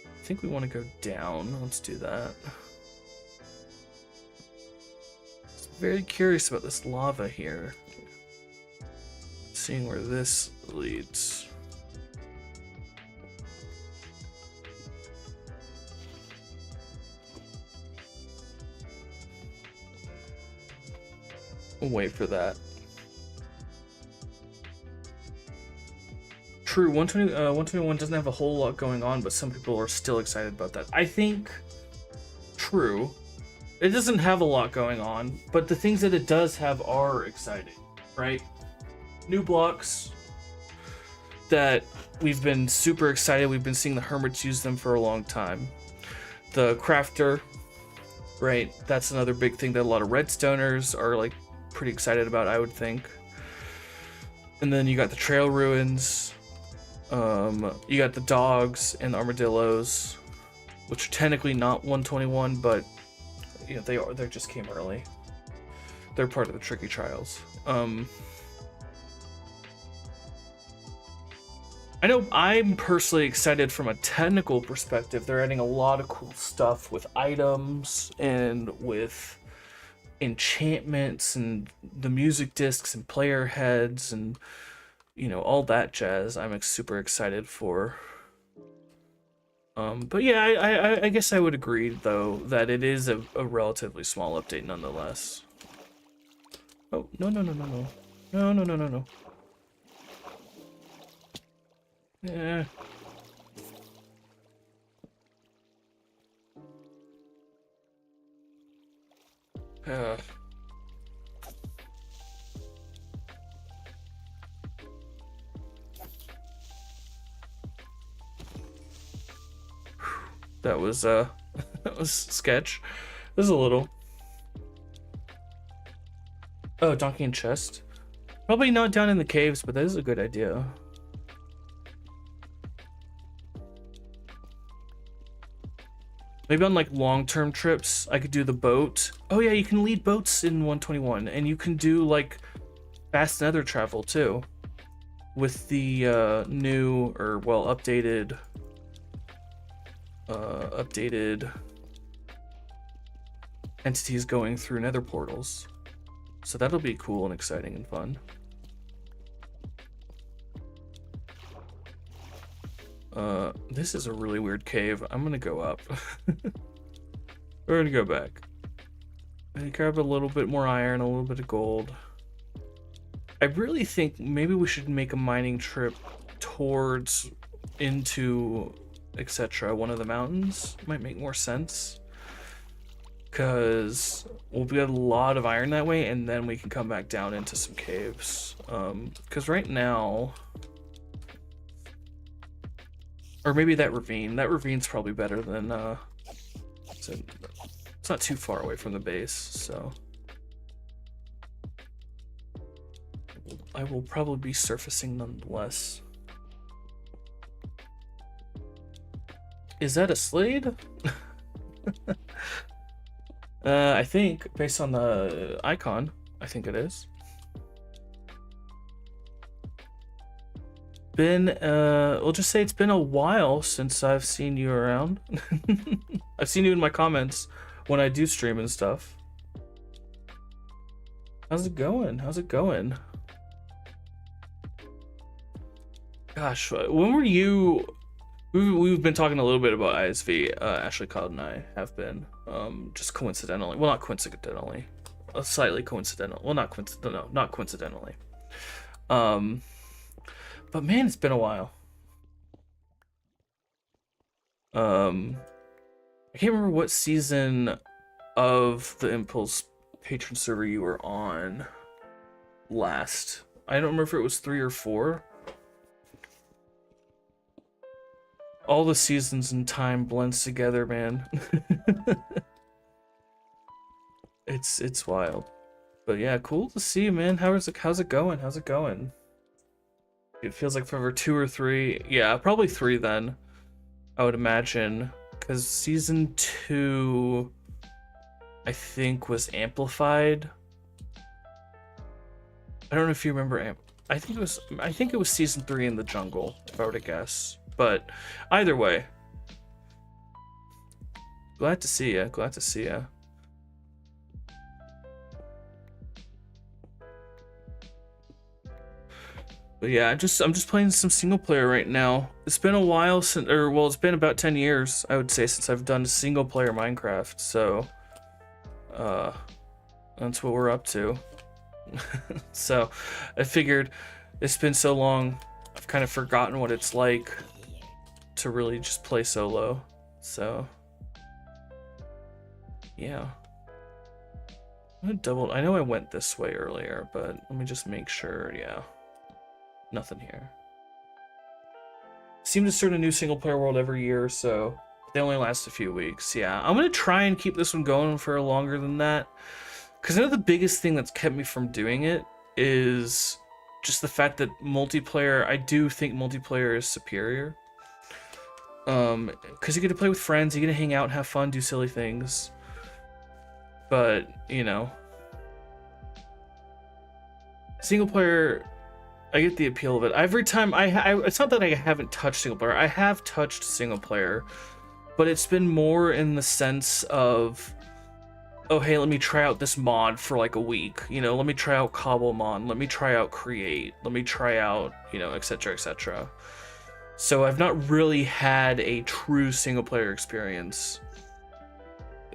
I think we want to go down. Let's do that. I'm very curious about this lava here. Seeing where this leads. We'll wait for that. True, 121 doesn't have a whole lot going on, but some people are still excited about that. I think, true, it doesn't have a lot going on, but the things that it does have are exciting, right? New blocks that we've been super excited. We've been seeing the hermits use them for a long time. The crafter, right? That's another big thing that a lot of redstoners are like pretty excited about, I would think. And then you got the trail ruins. You got the dogs and the armadillos, which are technically not 121, but you know they just came early. They're part of the tricky trials. I know I'm personally excited from a technical perspective. They're adding a lot of cool stuff with items and with enchantments and the music discs and player heads and you know all that jazz. I'm super excited for. But yeah, I guess I would agree though that it is a relatively small update nonetheless. Oh no. Yeah. That was that was sketch. This is a little. Oh, donkey and chest. Probably not down in the caves, but that is a good idea. Maybe on like long-term trips, I could do the boat. Oh yeah, you can lead boats in 121, and you can do like fast nether travel too, with the new or well updated entities going through nether portals. So that'll be cool and exciting and fun. This is a really weird cave. I'm gonna go up. We're gonna go back. And grab a little bit more iron, a little bit of gold. I really think maybe we should make a mining trip towards into etc. one of the mountains. Might make more sense. Because we'll get a lot of iron that way, and then we can come back down into some caves. Because right now... Or maybe that ravine. That ravine's probably better than... it's not too far away from the base, so... I will probably be surfacing nonetheless. Is that a Slade? I think, based on the icon, I think it is. We'll just say it's been a while since I've seen you around. I've seen you in my comments when I do stream and stuff. How's it going? How's it going? Gosh, when were you... We've been talking a little bit about ISV. Ashley Cloud and I have been, just coincidentally. Well, not coincidentally. Slightly coincidental. Well, not coincidental. No, not coincidentally. But man, it's been a while. I can't remember what season of the Impulse patron server you were on last. I don't remember if it was 3 or 4. All the seasons and time blends together, man. It's wild. But yeah, cool to see you, man. How's it going? How's it going? It feels like forever. 2 or 3. Yeah, probably 3 then. I would imagine. Because season 2 I think was amplified. I don't know if you remember I think it was season 3 in the jungle, if I were to guess. But either way, glad to see ya. Glad to see ya. But yeah, I'm just playing some single player right now. It's been a while since, or well, it's been about 10 years, I would say, since I've done single player Minecraft. So, that's what we're up to. So, I figured it's been so long, I've kind of forgotten what it's like to really just play solo. So yeah, I'm gonna double. I know I went this way earlier, but let me just make sure. Yeah, nothing here. Seem to start a new single player world every year, so they only last a few weeks. Yeah, I'm gonna try and keep this one going for longer than that, because I know the biggest thing that's kept me from doing it is just the fact that multiplayer, I do think multiplayer is superior. Because you get to play with friends, you get to hang out, have fun, do silly things. But, you know, single player, I get the appeal of it. Every time it's not that I haven't touched single player. I have touched single player, but it's been more in the sense of, oh, hey, let me try out this mod for like a week. You know, let me try out Cobblemon. Let me try out Create. Let me try out, you know, etc., etc. So I've not really had a true single player experience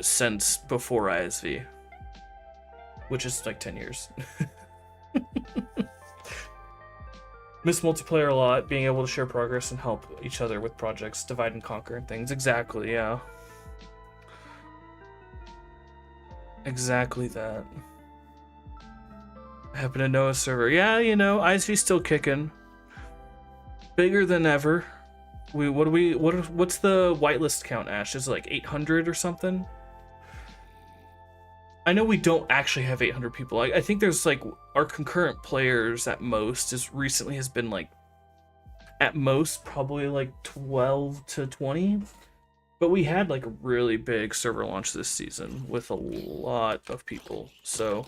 since before ISV, which is like 10 years. Miss multiplayer a lot, being able to share progress and help each other with projects, divide and conquer and things. Exactly, yeah. Exactly that. I happen to know a server. Yeah, you know, ISV's still kicking. Bigger than ever. What's the whitelist count, Ash? Is it like 800 or something? I know we don't actually have 800 people. I think there's like our concurrent players at most recently has been like at most probably like 12 to 20. But we had like a really big server launch this season with a lot of people. So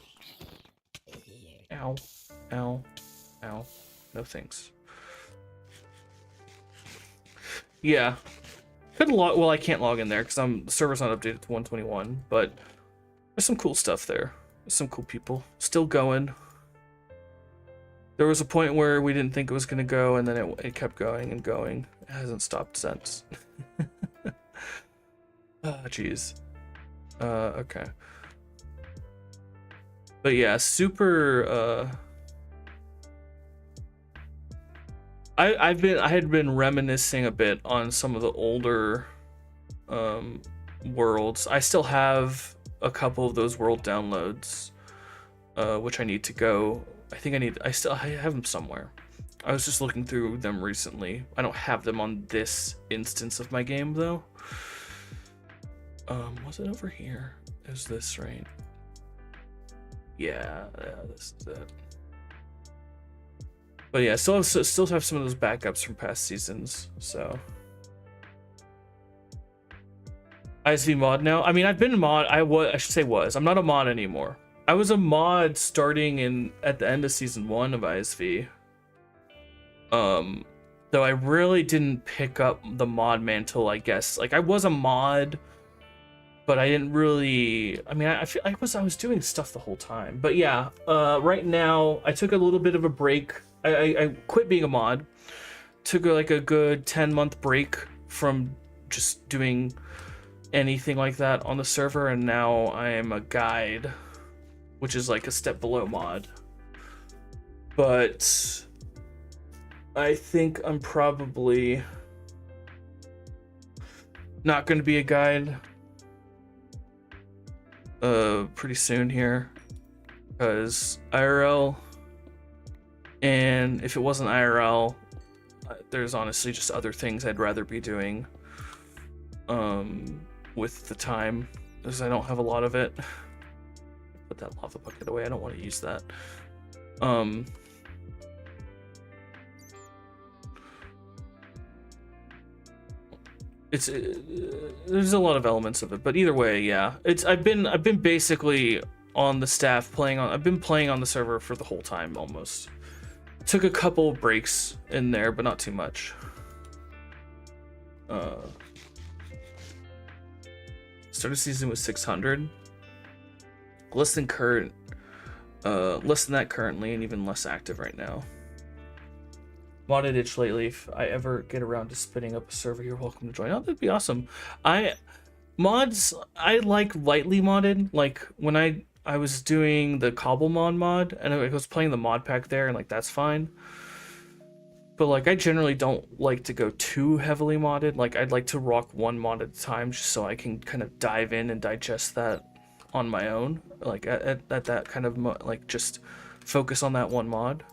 ow, ow, ow. No thanks. Yeah. Could log, well, I can't log in there because the server's not updated to 121, but there's some cool stuff there. There's some cool people still going. There was a point where we didn't think it was going to go, and then it kept going and going. It hasn't stopped since. Ah, jeez. Okay. But yeah, super, I had been reminiscing a bit on some of the older worlds. I still have a couple of those world downloads, which I need to go. I have them somewhere. I was just looking through them recently. I don't have them on this instance of my game though. Was it over here? Is this right? Yeah, this is it. But yeah, still have some of those backups from past seasons. So ISV mod now. I mean, I've been a mod. I should say was. I'm not a mod anymore. I was a mod starting at the end of season 1 of ISV. Though I really didn't pick up the mod mantle, I guess. Like I was a mod, but I didn't really. I mean, I feel I was doing stuff the whole time. But yeah, right now I took a little bit of a break. I quit being a mod, took like a good 10-month break from just doing anything like that on the server, and now I am a guide, which is like a step below mod. But I think I'm probably not going to be a guide pretty soon here, because IRL. And if it wasn't IRL, there's honestly just other things I'd rather be doing with the time, because I don't have a lot of it. Put that lava bucket away, I don't want to use that. There's a lot of elements of it, but either way, yeah. I've been basically on the staff playing on. I've been playing on the server for the whole time almost. Took a couple breaks in there, but not too much. Started season with 600. Less than that currently, and even less active right now. Modded itch lately. If I ever get around to spinning up a server, you're welcome to join. Oh, that'd be awesome. I like lightly modded. Like when I was doing the Cobblemon mod, and I was playing the mod pack there, and like that's fine. But like I generally don't like to go too heavily modded. Like I'd like to rock one mod at a time, just so I can kind of dive in and digest that on my own. Like at that kind of like just focus on that one mod.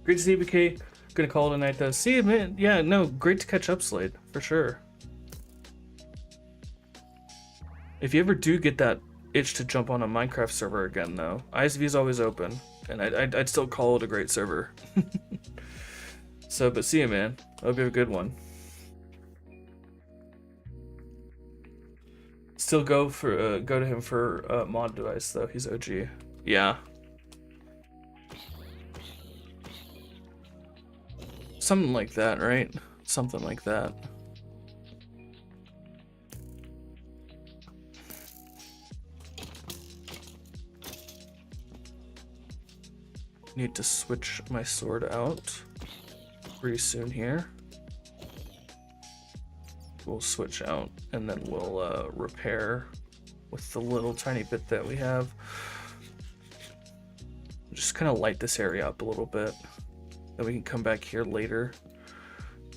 Great to see you, BK. Gonna call it a night though. See you, man. Yeah, no, great to catch up, Slade, for sure. If you ever do get that itch to jump on a Minecraft server again, though, ISV is always open, and I'd still call it a great server. So, but see you, man. Hope you have a good one. Still go to him for mod device though. He's OG. Yeah. Something like that, right? Something like that. Need to switch my sword out pretty soon here. We'll switch out and then we'll repair with the little tiny bit that we have. Just kind of light this area up a little bit. Then we can come back here later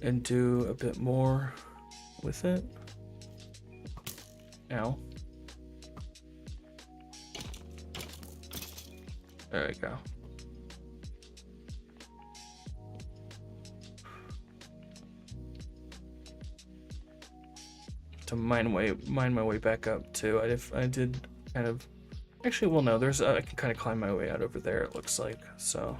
and do a bit more with it. Ow. There we go. To mine my way back up too. I did kind of, actually, well, no, there's I can kind of climb my way out over there, it looks like. So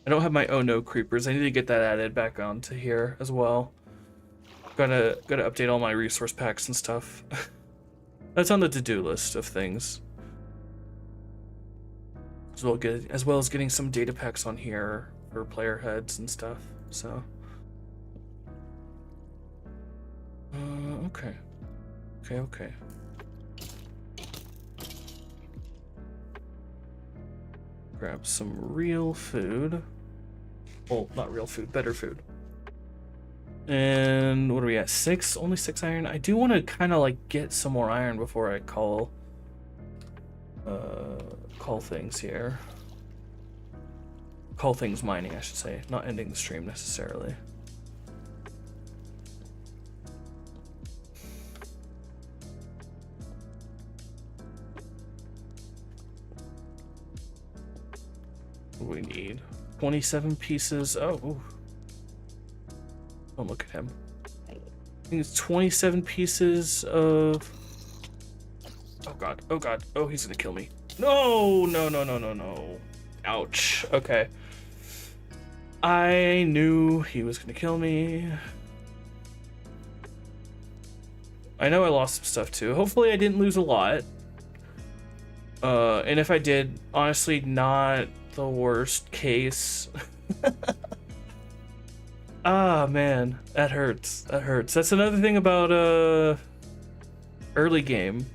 I don't have my oh no creepers. I need to get that added back onto here as well. Gotta update all my resource packs and stuff. That's on the to-do list of things. As well as getting some data packs on here for player heads and stuff. So, okay. Grab some real food. Well, not real food, better food. And what are we at? 6? Only 6 iron. I do want to kind of like get some more iron before I call things here. Call things mining, I should say. Not ending the stream necessarily. What do we need? 27 pieces. Oh, ooh. Don't look at him. I think it's 27 pieces of... Oh god, oh god, oh, he's gonna kill me. No. Ouch. Okay. I knew he was gonna kill me. I know I lost some stuff too. Hopefully I didn't lose a lot. And if I did, honestly, not the worst case. Ah, man, that hurts. That hurts. That's another thing about early game.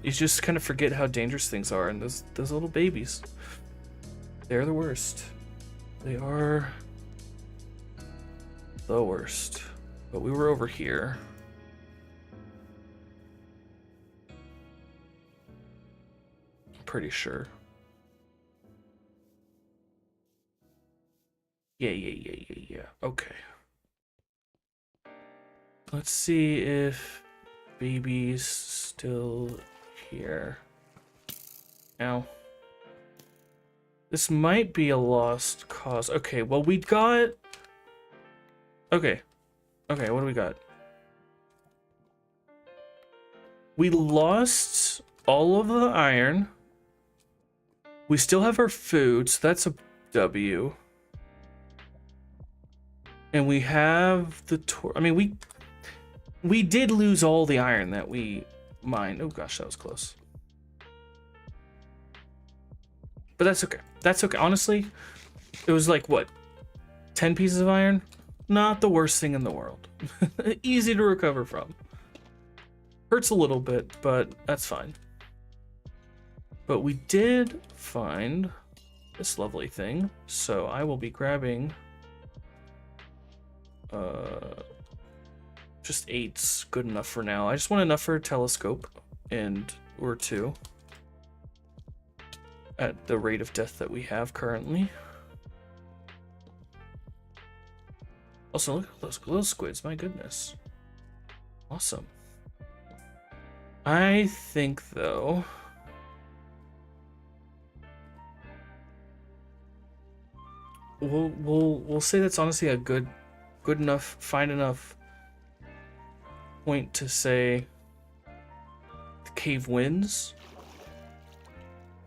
You just kind of forget how dangerous things are, and those little babies. They're the worst. They are the worst. But we were over here. I'm pretty sure. Yeah. Okay. Let's see if baby's still here. Now, this might be a lost cause. Okay, well, we got... Okay, what do we got? We lost all of the iron. We still have our food, so that's a W. And we have the I mean, we did lose all the iron that we mined. Oh gosh, that was close. But that's okay. That's okay. Honestly, it was like, what, 10 pieces of iron? Not the worst thing in the world. Easy to recover from. Hurts a little bit, but that's fine. But we did find this lovely thing, so I will be grabbing just 8's good enough for now. I just want enough for a telescope or 2 at the rate of death that we have currently. Also, look at those glow squids, my goodness. Awesome. I think, though, we'll say that's honestly a good enough, fine enough point to say the cave wins.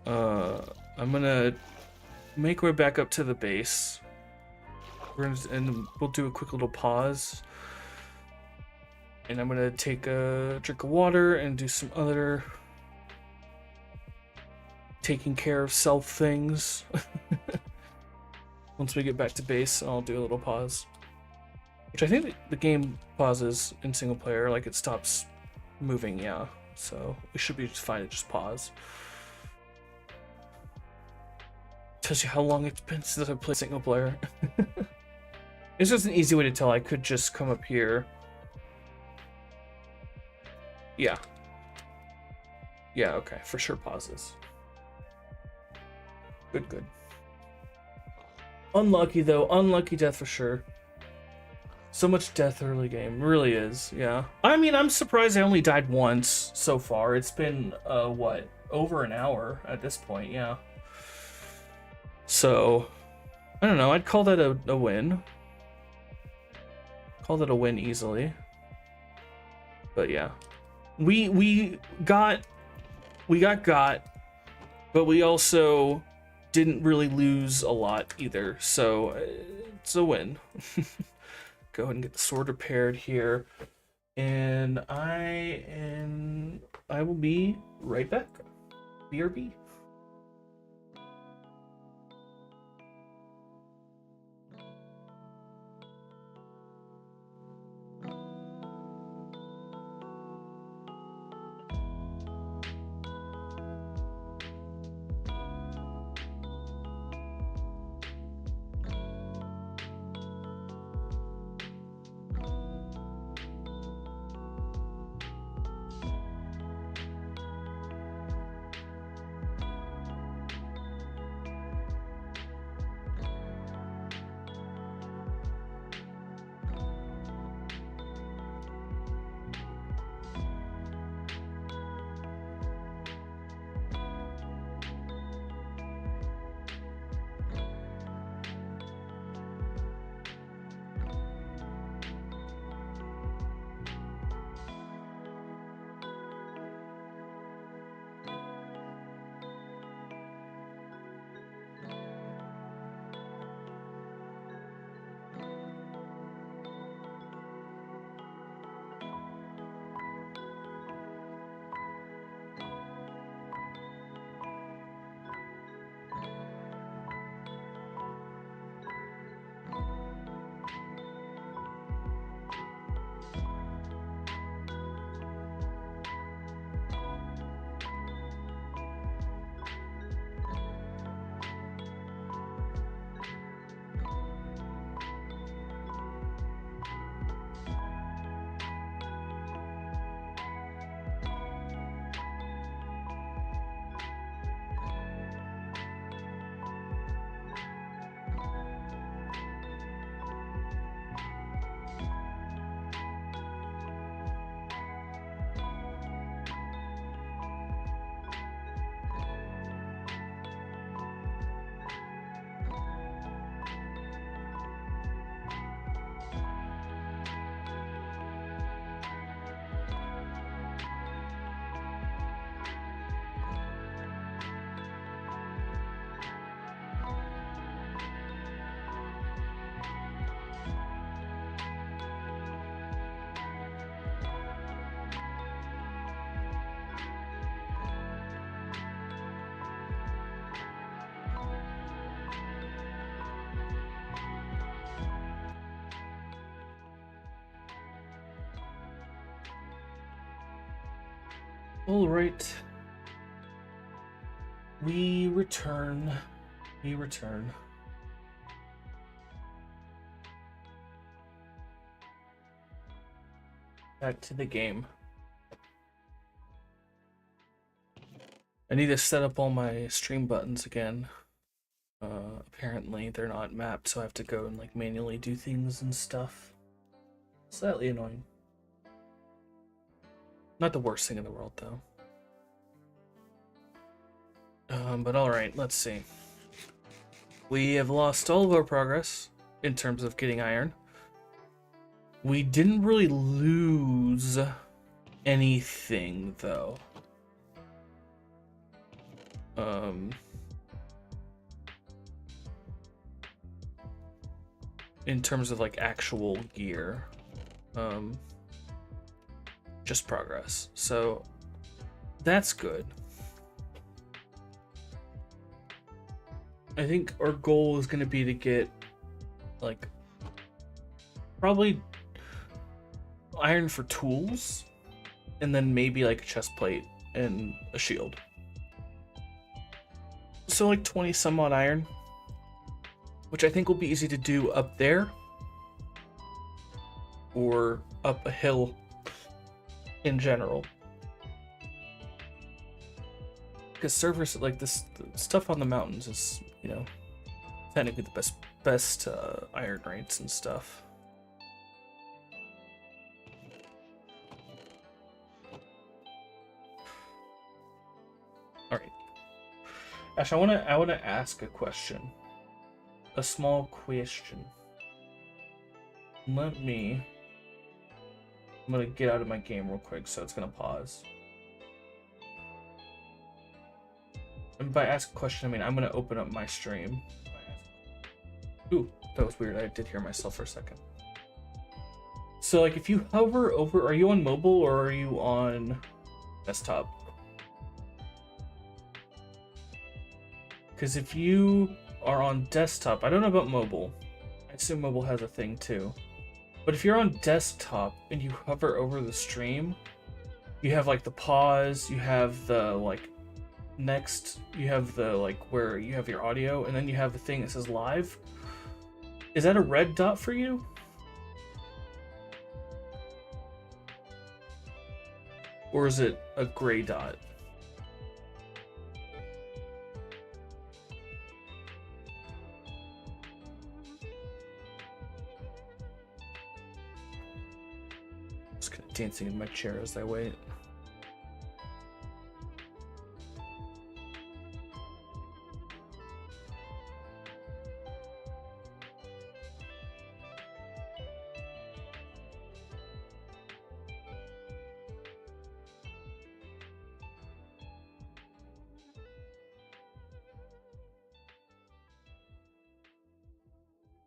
I'm gonna make our way back up to the base. And we'll do a quick little pause. And I'm gonna take a drink of water and do some other taking care of self things. Once we get back to base, I'll do a little pause. Which I think the game pauses in single player, like it stops moving, yeah. So it should be just fine to just pause. Tells you how long it's been since I've played single player. It's just an easy way to tell. I could just come up here. Yeah. Yeah, okay, for sure pauses. Good. Unlucky though, unlucky death for sure. So much death early game, really is, yeah. I mean, I'm surprised I only died once so far. It's been, what, over an hour at this point, yeah. So, I don't know, I'd call that a win. Call that a win easily. But yeah. We got, but we also didn't really lose a lot either, so it's a win. Go ahead and get the sword repaired here, and I will be right back. BRB. All right. We return. Back to the game. I need to set up all my stream buttons again. Apparently they're not mapped, so I have to go and like manually do things and stuff. Slightly annoying. Not the worst thing in the world, though. But alright, let's see. We have lost all of our progress in terms of getting iron. We didn't really lose anything, though. In terms of like actual gear. Just progress. So that's good. I think our goal is going to be to get like probably iron for tools and then maybe like a chest plate and a shield. So like 20 some odd iron, which I think will be easy to do up there or up a hill in general. Because servers like this, the stuff on the mountains is, you know, technically the best iron rates and stuff. All right, Ash, I wanna ask a question, a small question. I'm gonna get out of my game real quick, so it's gonna pause. And by ask a question, I mean I'm gonna open up my stream. Ooh, that was weird. I did hear myself for a second. So like if you hover over, are you on mobile or are you on desktop? Because if you are on desktop, I don't know about mobile. I assume mobile has a thing too. But if you're on desktop and you hover over the stream, you have like the pause, you have the like next, you have the like where you have your audio, and then you have the thing that says live. Is that a red dot for you? Or is it a gray dot? Just kind of dancing in my chair as I wait.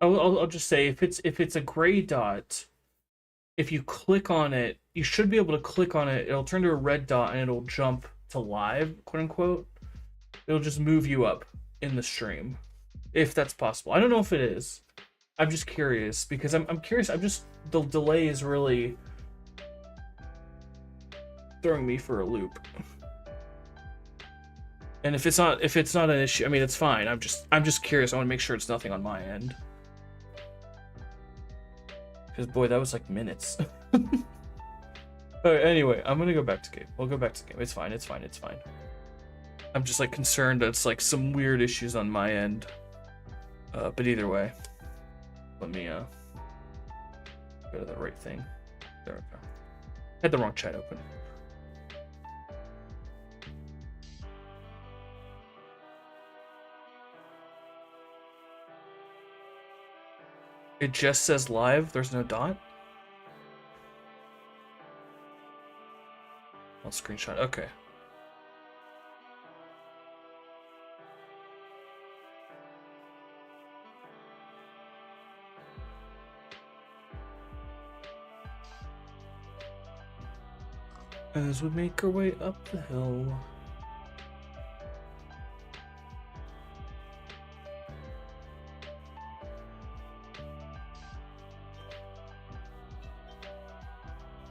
I'll just say if it's a gray dot, if you click on it, you should be able to click on it. It'll turn to a red dot and it'll jump to live, quote unquote. It'll just move you up in the stream, if that's possible. I don't know if it is. I'm just curious because I'm curious. The delay is really throwing me for a loop. And if it's not an issue, I mean it's fine. I'm just curious. I want to make sure it's nothing on my end. Because boy, that was like minutes. Alright, anyway, I'm gonna go back to game. We'll go back to game. It's fine. I'm just like concerned that it's like some weird issues on my end. But either way, let me go to the right thing. There we go. Had the wrong chat open. It just says live, there's no dot? I'll screenshot, okay. As we make our way up the hill.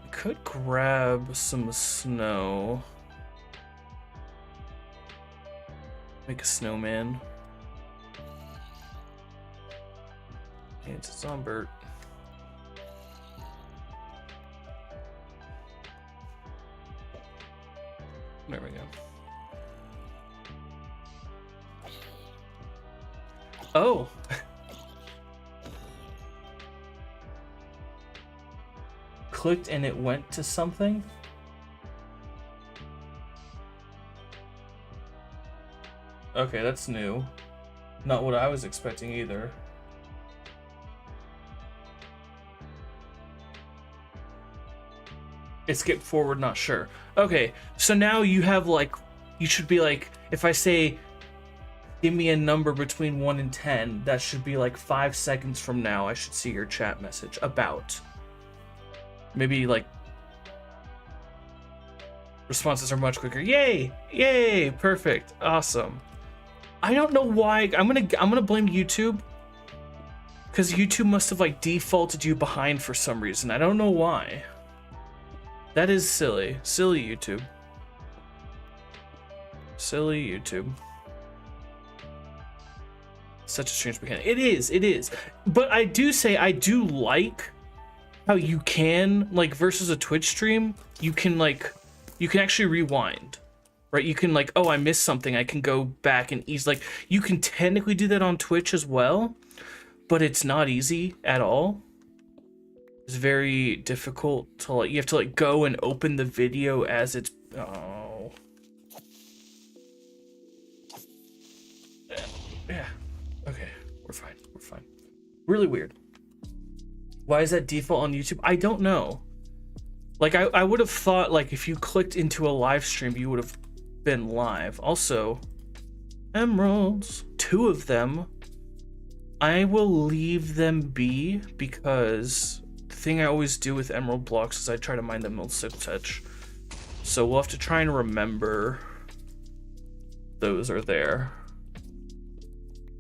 Could grab some snow. Make a snowman. And it's Zombert. There we go. Oh! Clicked and it went to something? Okay, that's new. Not what I was expecting either. It's skip forward, not sure. Okay, so now you have like, you should be like, if I say, give me a number between 1 and 10, that should be like 5 seconds from now. I should see your chat message about. Maybe like, responses are much quicker. Yay! Yay! Perfect. Awesome. I don't know why. I'm gonna blame YouTube. Because YouTube must have like defaulted you behind for some reason. I don't know why. That is silly. Silly YouTube. Silly YouTube. Such a strange mechanic. It is. But I do say I do like how you can, like, versus a Twitch stream, you can actually rewind. Right? You can like, oh, I missed something. I can go back and ease. Like, you can technically do that on Twitch as well, but it's not easy at all. It's very difficult to like, you have to like go and open the video as it's, oh. Yeah. Okay. We're fine. Really weird. Why is that default on YouTube? I don't know. Like, I would have thought, like, if you clicked into a live stream, you would have been live. Also, emeralds. 2 of them. I will leave them be because the thing I always do with emerald blocks is I try to mine them with silk touch. So we'll have to try and remember those are there.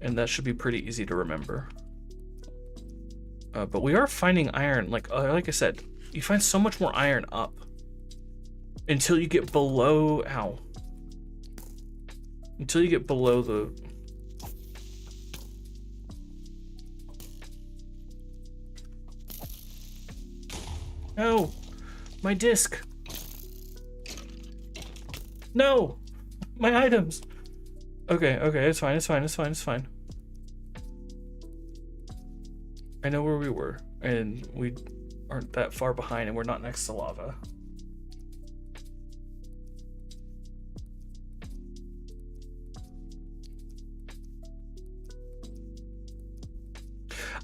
And that should be pretty easy to remember. But we are finding iron, like I said, you find so much more iron up until you get below, ow. Until you get below the, no, my disc. No, my items. Okay, it's fine. I know where we were, and we aren't that far behind, and we're not next to lava.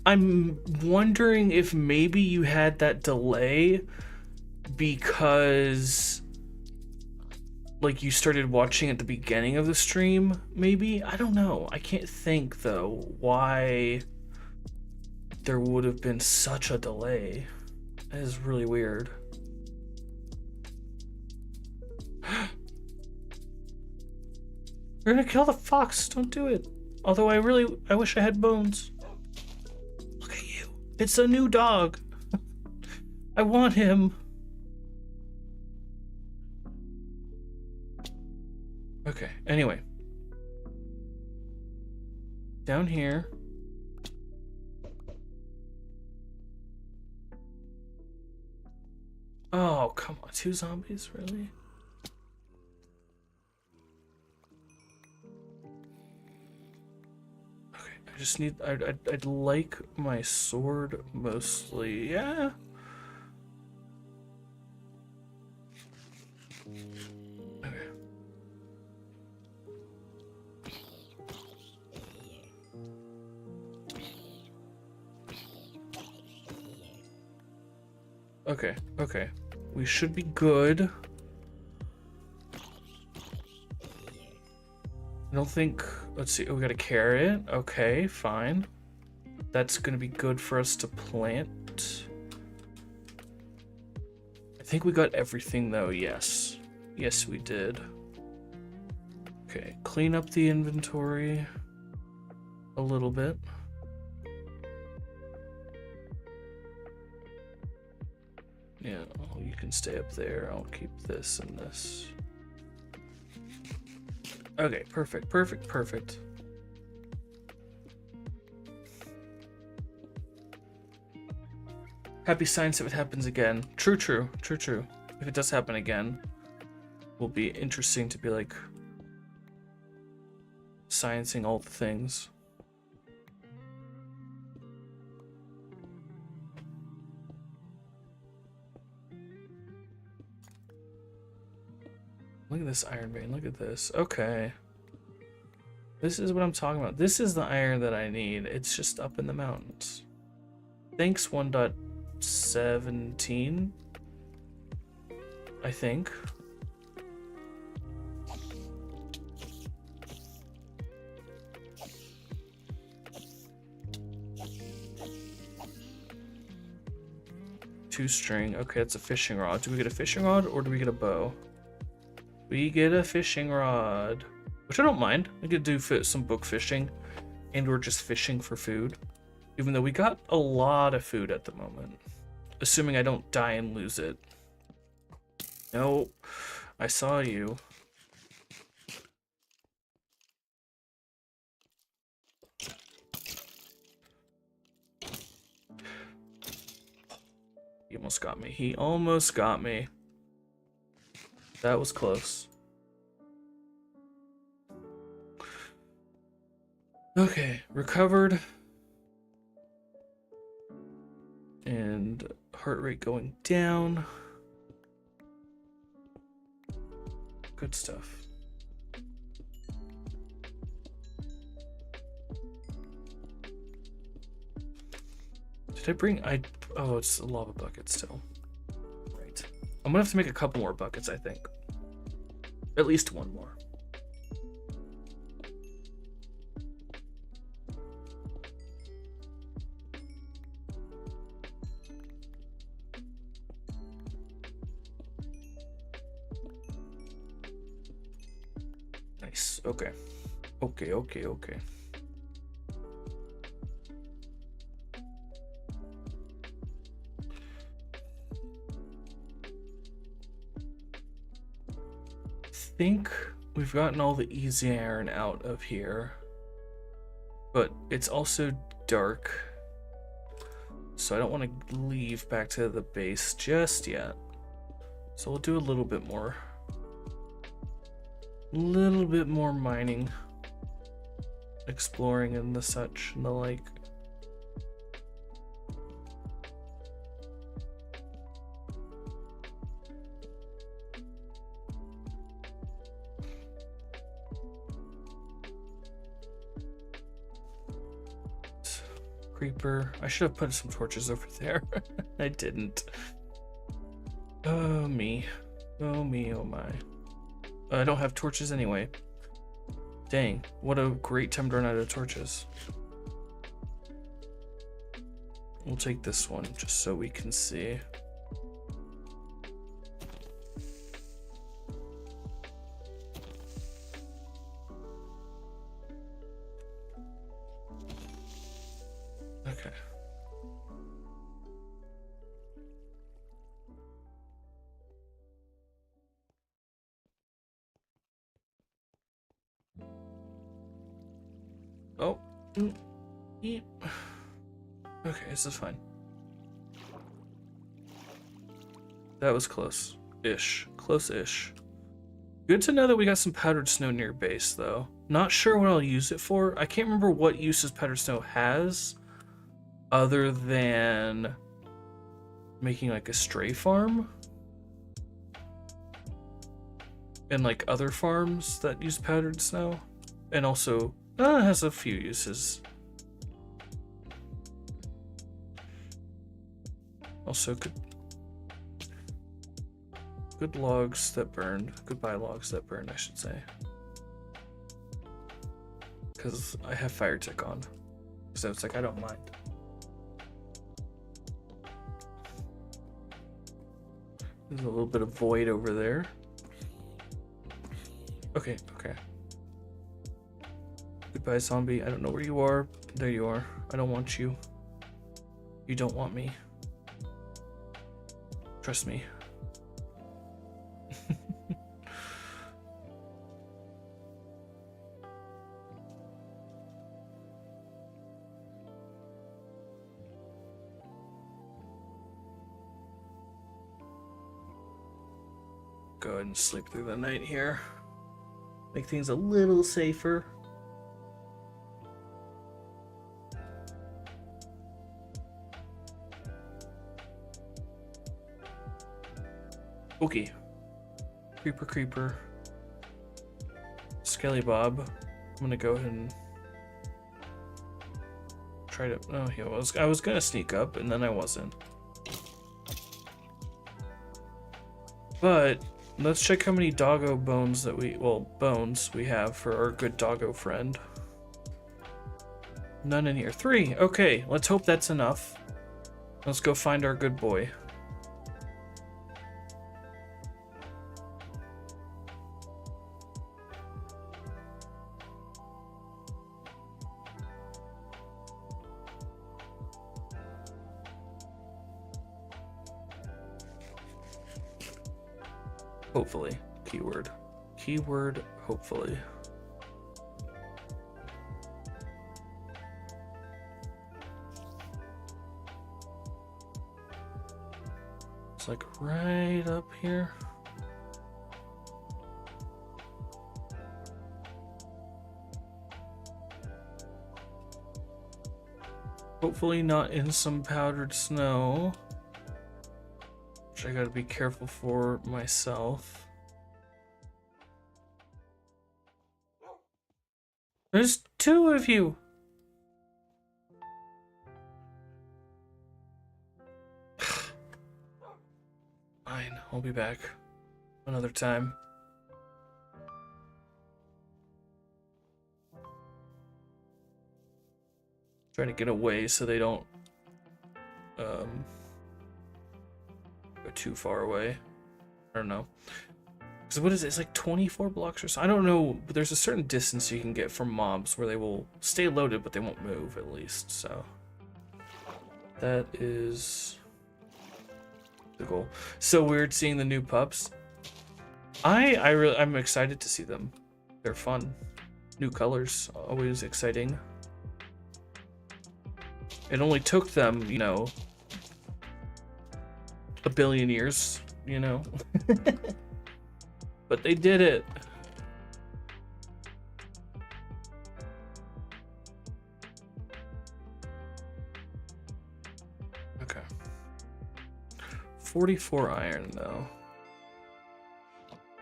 I'm wondering if maybe you had that delay because like you started watching at the beginning of the stream, maybe? I don't know. I can't think though why there would have been such a delay. That is really weird. We're gonna kill the fox. Don't do it. Although I wish I had bones. Look at you. It's a new dog. I want him. Okay, anyway. Down here. Oh, come on. 2 zombies, really? Okay, I just need, I'd like my sword mostly. Yeah. Okay. Okay. We should be good. I don't think, let's see, we got a carrot. Okay, fine. That's gonna be good for us to plant. I think we got everything though, yes. Yes, we did. Okay, clean up the inventory a little bit. Yeah, oh, you can stay up there. I'll keep this and this. Okay, perfect. Happy science if it happens again. True. If it does happen again, will be interesting to be like sciencing all the things. Look at this iron vein. Look at this. Okay. This is what I'm talking about. This is the iron that I need. It's just up in the mountains. Thanks 1.17, I think. Two string. Okay, it's a fishing rod. Do we get a fishing rod or do we get a bow? We get a fishing rod, which I don't mind. We could do some book fishing, and we're just fishing for food. Even though we got a lot of food at the moment, assuming I don't die and lose it. No, I saw you. He almost got me. He almost got me. That was close. Okay, recovered. And heart rate going down. Good stuff. Did I bring... Oh, it's a lava bucket still. Right. I'm gonna have to make a couple more buckets, I think. At least one more. Nice. Okay. Okay. I think we've gotten all the easy iron out of here, but it's also dark, so I don't want to leave back to the base just yet. So we'll do a little bit more mining, exploring and the such and the like. Creeper. I should have put some torches over there. I didn't. Oh me. Oh me, oh my. I don't have torches anyway. Dang, what a great time to run out of torches. We'll take this one just so we can see. Okay. Oh. Eep. Okay, this is fine. That was close-ish. Close-ish. Good to know that we got some powdered snow near base, though. Not sure what I'll use it for. I can't remember what uses powdered snow has, other than making like a stray farm. And like other farms that use powdered snow. And also, it has a few uses. Also, good logs that burned. Goodbye logs that burned, I should say. Because I have fire tick on. So it's like, I don't mind. There's a little bit of void over there. Okay. Goodbye, zombie. I don't know where you are. There you are. I don't want you. You don't want me. Trust me. Go ahead and sleep through the night here. Make things a little safer. Okay. Creeper. Skelly Bob. gonna go ahead and try to. Oh, yeah, I was gonna sneak up, and then I wasn't. But let's check how many doggo bones bones we have for our good doggo friend. None in here. 3. Okay, let's hope that's enough. Let's go find our good boy. Hopefully. Keyword. Keyword, hopefully. It's like right up here. Hopefully not in some powdered snow. Which I gotta be careful for myself. There's 2 of you! Fine, I'll be back another time. Trying to get away so they don't go too far away. I don't know. Because what is it? It's like 24 blocks or so. I don't know, but there's a certain distance you can get from mobs where they will stay loaded, but they won't move at least. So that is the goal. So weird seeing the new pups. I'm excited to see them. They're fun. New colors, always exciting. It only took them, you know, a billion years, you know. But they did it. Okay. 44 iron though.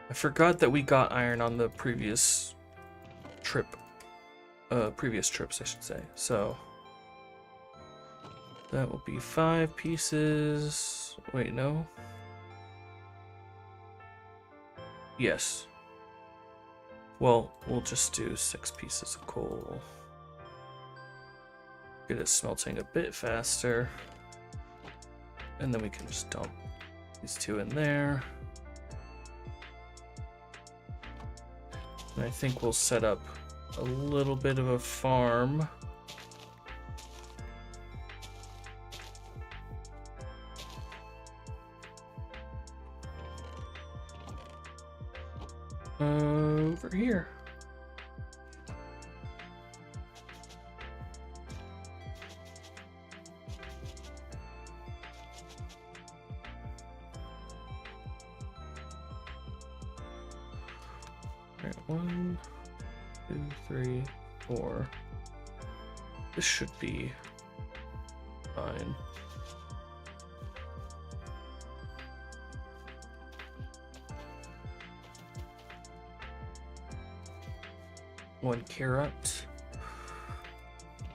I forgot that we got iron on the previous trip. Previous trips, I should say. So that will be 5 pieces. Wait, no. Yes. Well, we'll just do 6 pieces of coal. Get it smelting a bit faster. And then we can just dump these 2 in there. And I think we'll set up a little bit of a farm. Over here. Alright, 1, 2, 3, 4. This should be fine. One carrot,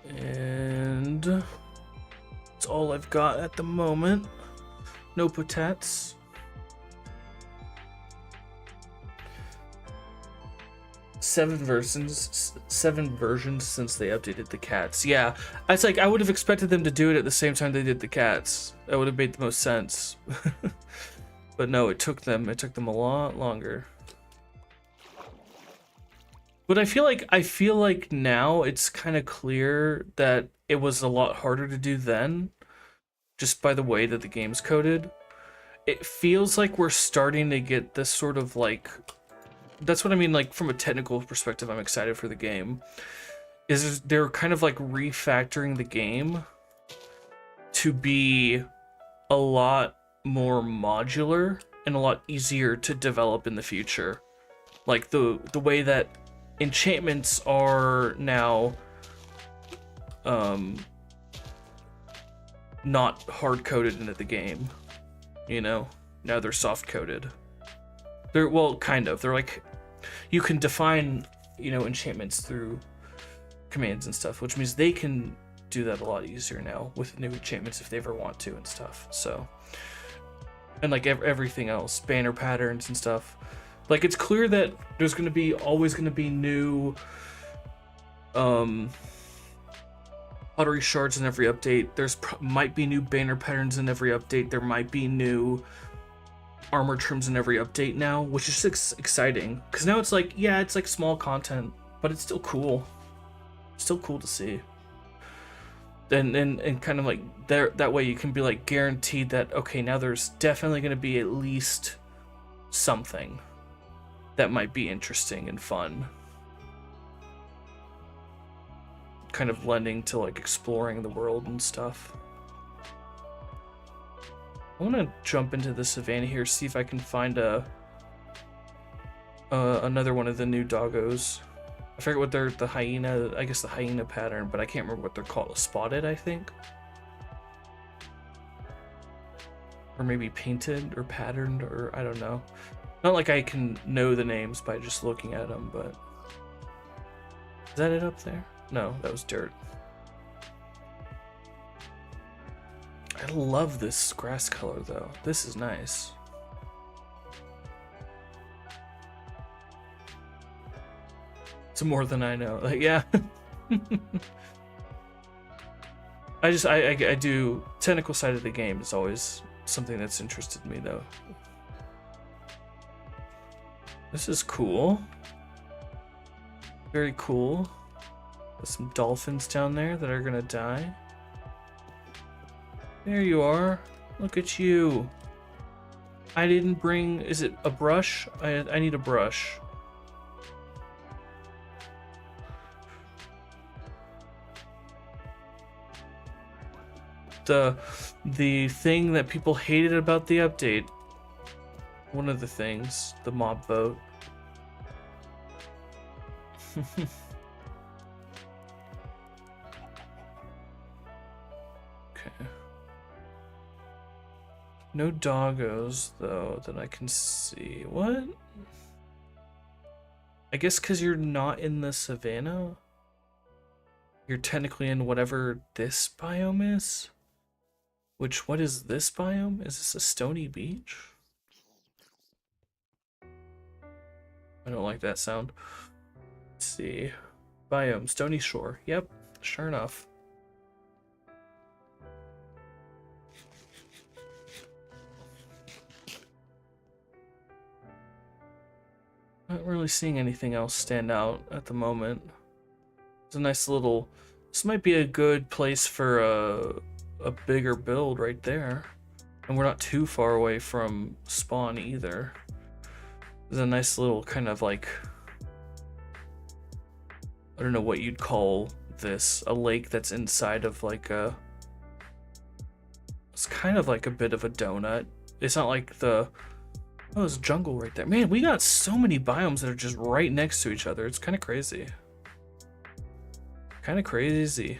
and that's all I've got at the moment. No potats. Seven versions since they updated the cats. Yeah, it's like I would have expected them to do it at the same time they did the cats. That would have made the most sense. But no, it took them a lot longer. But I feel like now it's kind of clear that it was a lot harder to do then, just by the way that the game's coded. It feels like we're starting to get this sort of like, that's what I mean, like from a technical perspective, I'm excited for the game. Is they're kind of like refactoring the game to be a lot more modular and a lot easier to develop in the future. Like the way that enchantments are now not hard-coded into the game, you know? Now they're soft-coded. They're, well, kind of. They're like, you can define enchantments through commands and stuff, which means they can do that a lot easier now with new enchantments if they ever want to and stuff. So, and like everything else, banner patterns and stuff. Like, it's clear that there's always gonna be new pottery shards in every update. Might be new banner patterns in every update. There might be new armor trims in every update now, which is exciting, because now it's like, yeah, it's like small content, but it's still cool. Still cool to see. And kind of like that way you can be like guaranteed that, okay, now there's definitely going to be at least something that might be interesting and fun, kind of lending to like exploring the world and stuff. I want to jump into the savannah here, see if I can find another one of the new doggos. I forget what they're, the hyena, I guess the hyena pattern, but I can't remember what they're called. Spotted, I think? Or maybe painted or patterned, or I don't know. Not like I can know the names by just looking at them, but... Is that it up there? No, that was dirt. I love this grass color, though. This is nice. It's more than I know. Like, yeah. I do, technical side of the game is always something that's interested me, though. This is cool. Very cool. There's some dolphins down there that are gonna die. There you are. Look at you. I didn't bring, is it a brush? I need a brush. The thing that people hated about the update, one of the things, the mob vote. Okay. No doggos though that I can see. What? I guess because you're not in the savannah, you're technically in whatever this biome is. Which, what is this biome? Is this a stony beach? I don't like that sound. Let's see. Biome, stony shore. Yep, sure enough. Not really seeing anything else stand out at the moment. It's a nice little... This might be a good place for a bigger build right there, and we're not too far away from spawn either. There's a nice little kind of like, I don't know what you'd call this, a lake that's inside of like it's kind of like a bit of a donut. It's not like oh, there's jungle right there. Man, we got so many biomes that are just right next to each other. It's kind of crazy. Kind of crazy.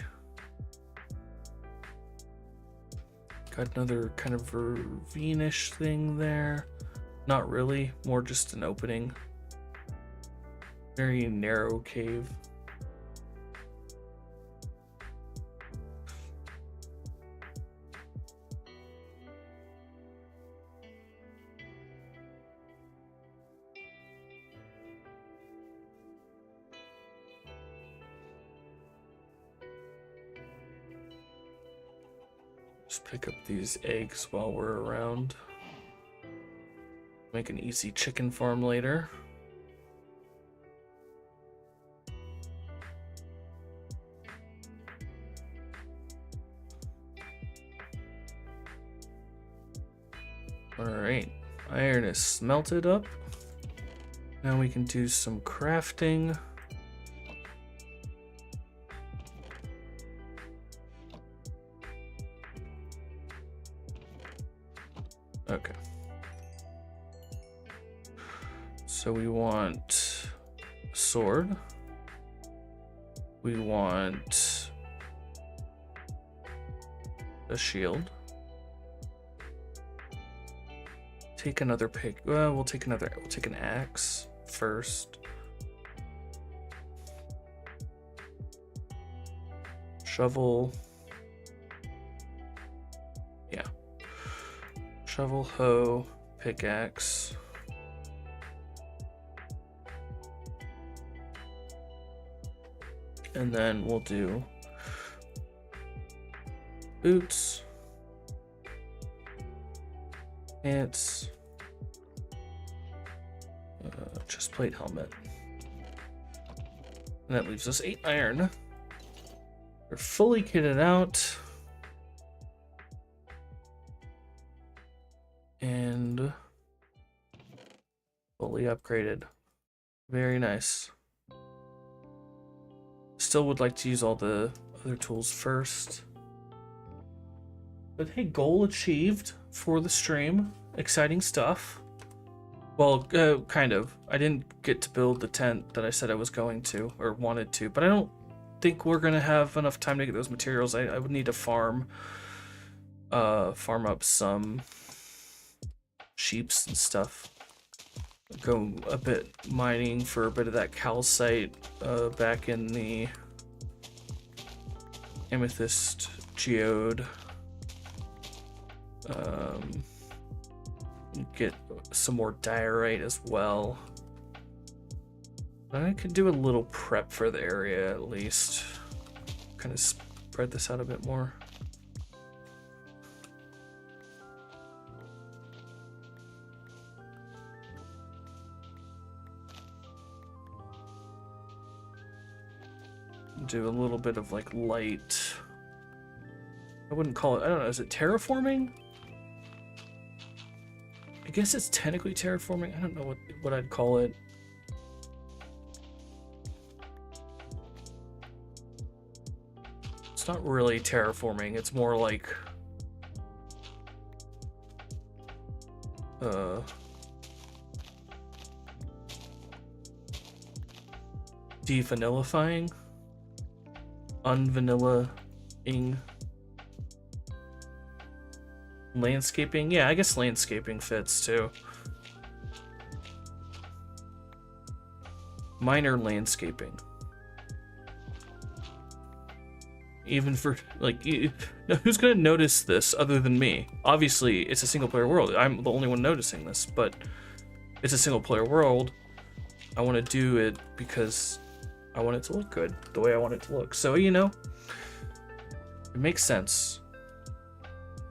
Got another kind of ravine-ish thing there. Not really, more just an opening. Very narrow cave. Just pick up these eggs while we're around. Make an easy chicken farm later. Alright, iron is smelted up. Now we can do some crafting. Okay. So we want a sword. We want a shield. Take another pick. Well, we'll take an axe first. shovel. Yeah. Shovel, hoe, pickaxe. And then we'll do boots, pants, chest plate, helmet. And that leaves us 8 iron. We're fully kitted out. And fully upgraded. Very nice. Still would like to use all the other tools first. But hey, goal achieved for the stream. Exciting stuff. Well, kind of. I didn't get to build the tent that I said I was going to, or wanted to, but I don't think we're going to have enough time to get those materials. I would need to farm up some sheeps and stuff. Go a bit mining for a bit of that calcite back in the amethyst geode. Get some more diorite as well. I could do a little prep for the area at least. Kind of spread this out a bit more. Do a little bit of like light. I wouldn't call it, I don't know, is it terraforming? I guess it's technically terraforming. I don't know what I'd call it. It's not really terraforming. It's more like devanillifying, unvanillaing, landscaping. Yeah, I guess landscaping fits too. Minor landscaping. Even for, like, who's gonna notice this other than me? Obviously, it's a single player world. I'm the only one noticing this, but it's a single player world. I want to do it because I want it to look good, the way I want it to look. So, you know, it makes sense.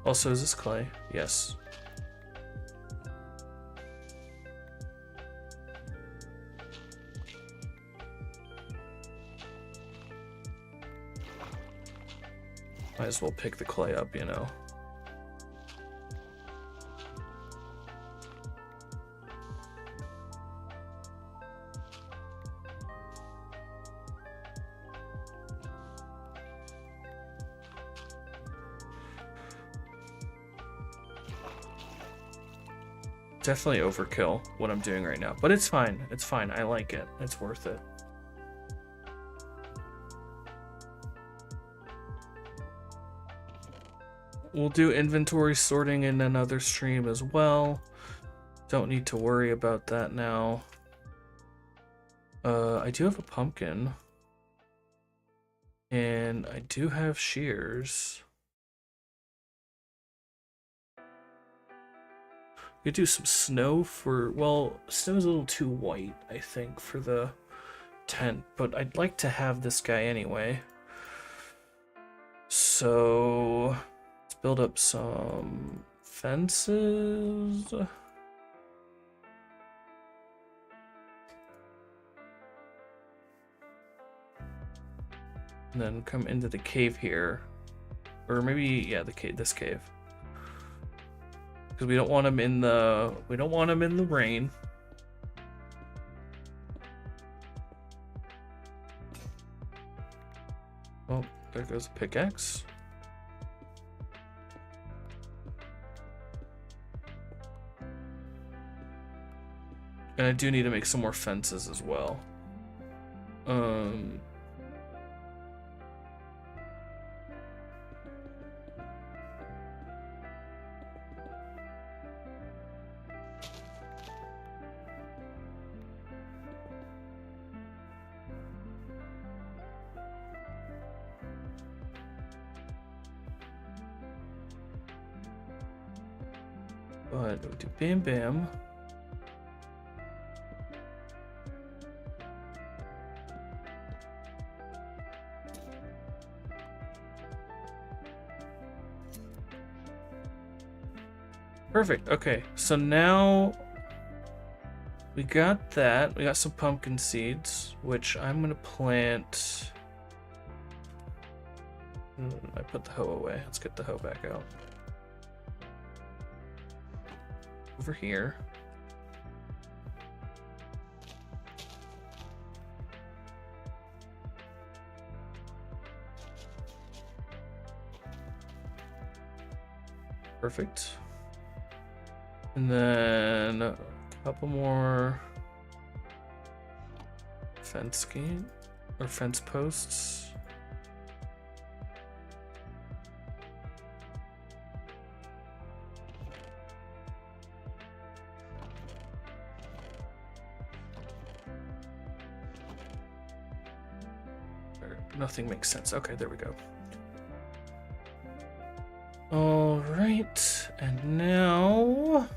Also, is this clay? Yes. Might as well pick the clay up, you know. Definitely overkill what I'm doing right now, but it's fine. It's fine. I like it. It's worth it. We'll do inventory sorting in another stream as well. Don't need to worry about that now. I do have a pumpkin. And I do have shears. We could do some snow for, well, snow's a little too white, I think, for the tent, but I'd like to have this guy anyway. So let's build up some fences. And then come into the cave here. Or maybe, yeah, the cave, this cave. Because we don't want him in the rain. Oh, there goes a pickaxe. And I do need to make some more fences as well. But we do bam bam. Perfect. Okay, so now we got that. We got some pumpkin seeds, which I'm gonna plant. I put the hoe away. Let's get the hoe back out. Over here. Perfect. And then a couple more fence gate or fence posts. Nothing makes sense. Okay, there we go. All right, and now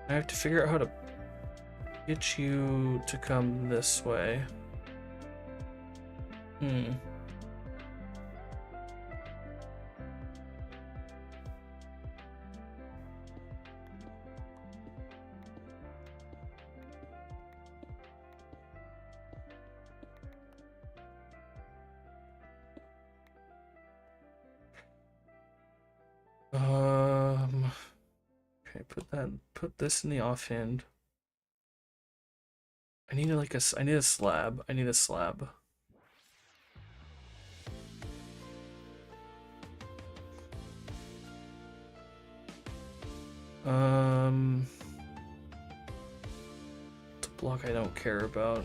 I have to figure out how to get you to come this way. Okay, put this in the offhand. I need I need a slab. I need a slab. It's a block I don't care about.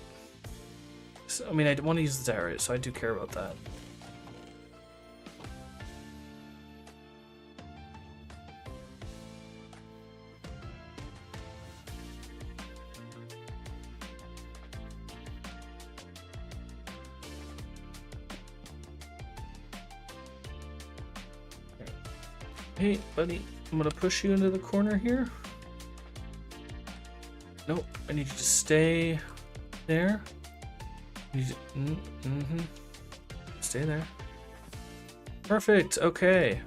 So, I mean, I want to use the diorite, so I do care about that. Hey, buddy, I'm gonna push you into the corner here. Nope, I need you to stay there. Stay there. Perfect, okay.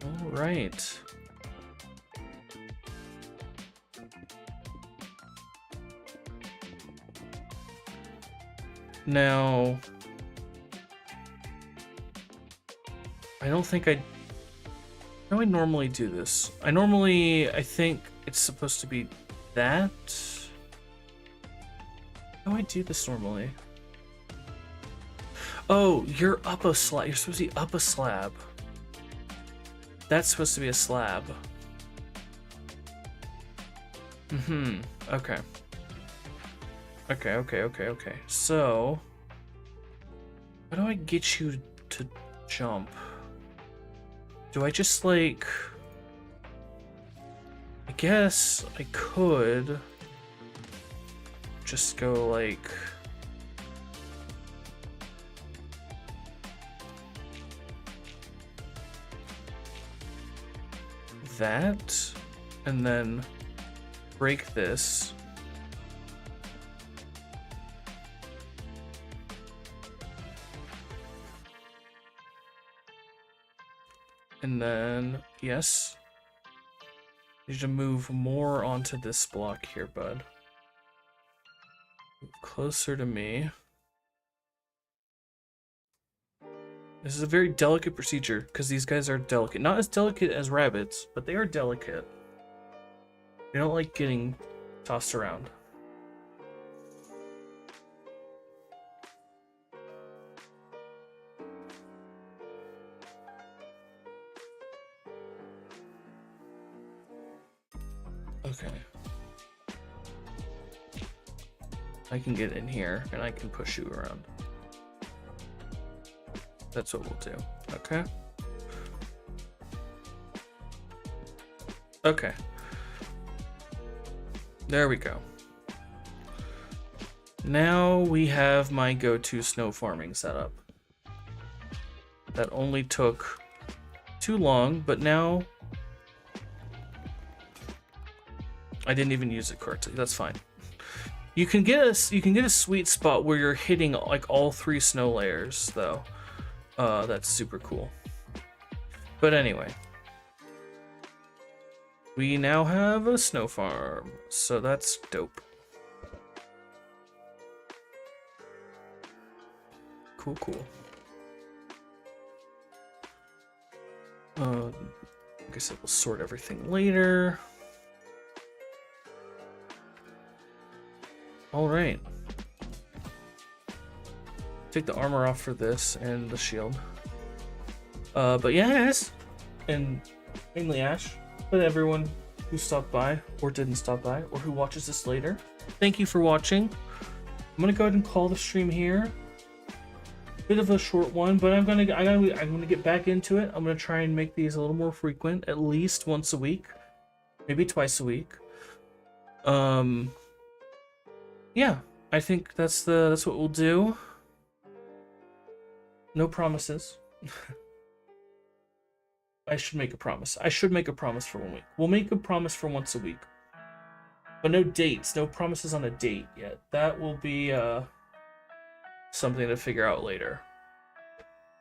All right. Now, I don't think how do I normally do this? I think it's supposed to be that. How do I do this normally? Oh, you're up a slab. You're supposed to be up a slab. That's supposed to be a slab. Okay. Okay. So, how do I get you to jump? Do I just like... I guess I could just go like... that, and then break this. And then, yes. Need to move more onto this block here, bud. Move closer to me. This is a very delicate procedure, because these guys are delicate. Not as delicate as rabbits, but they are delicate. They don't like getting tossed around. Okay. I can get in here, and I can push you around. That's what we'll do. Okay. Okay. There we go. Now we have my go-to snow farming setup. That only took too long, but now I didn't even use it correctly. That's fine. You can get a sweet spot where you're hitting like all 3 snow layers though. That's super cool. But anyway, we now have a snow farm, so that's dope. Cool. Like I said, we'll sort everything later. All right. Take the armor off for this and the shield. But yeah, guys, and mainly Ash, but everyone who stopped by or didn't stop by or who watches this later, thank you for watching. I'm gonna go ahead and call the stream here. Bit of a short one, but I'm gonna get back into it. I'm gonna try and make these a little more frequent, at least once a week, maybe twice a week. Yeah, I think that's what we'll do. No promises. I should make a promise. I should make a promise for 1 week. We'll make a promise for once a week. But no dates, no promises on a date yet. That will be something to figure out later.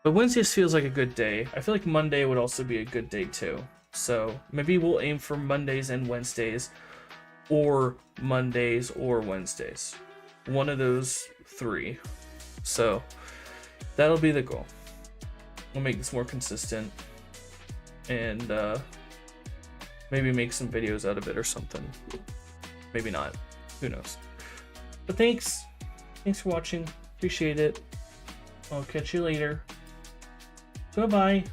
But Wednesdays feels like a good day. I feel like Monday would also be a good day too. So maybe we'll aim for Mondays and Wednesdays, or Mondays or Wednesdays. One of those 3. So that'll be the goal. We'll make this more consistent and maybe make some videos out of it or something. Maybe not. Who knows? But thanks for watching. Appreciate it. I'll catch you later. Goodbye.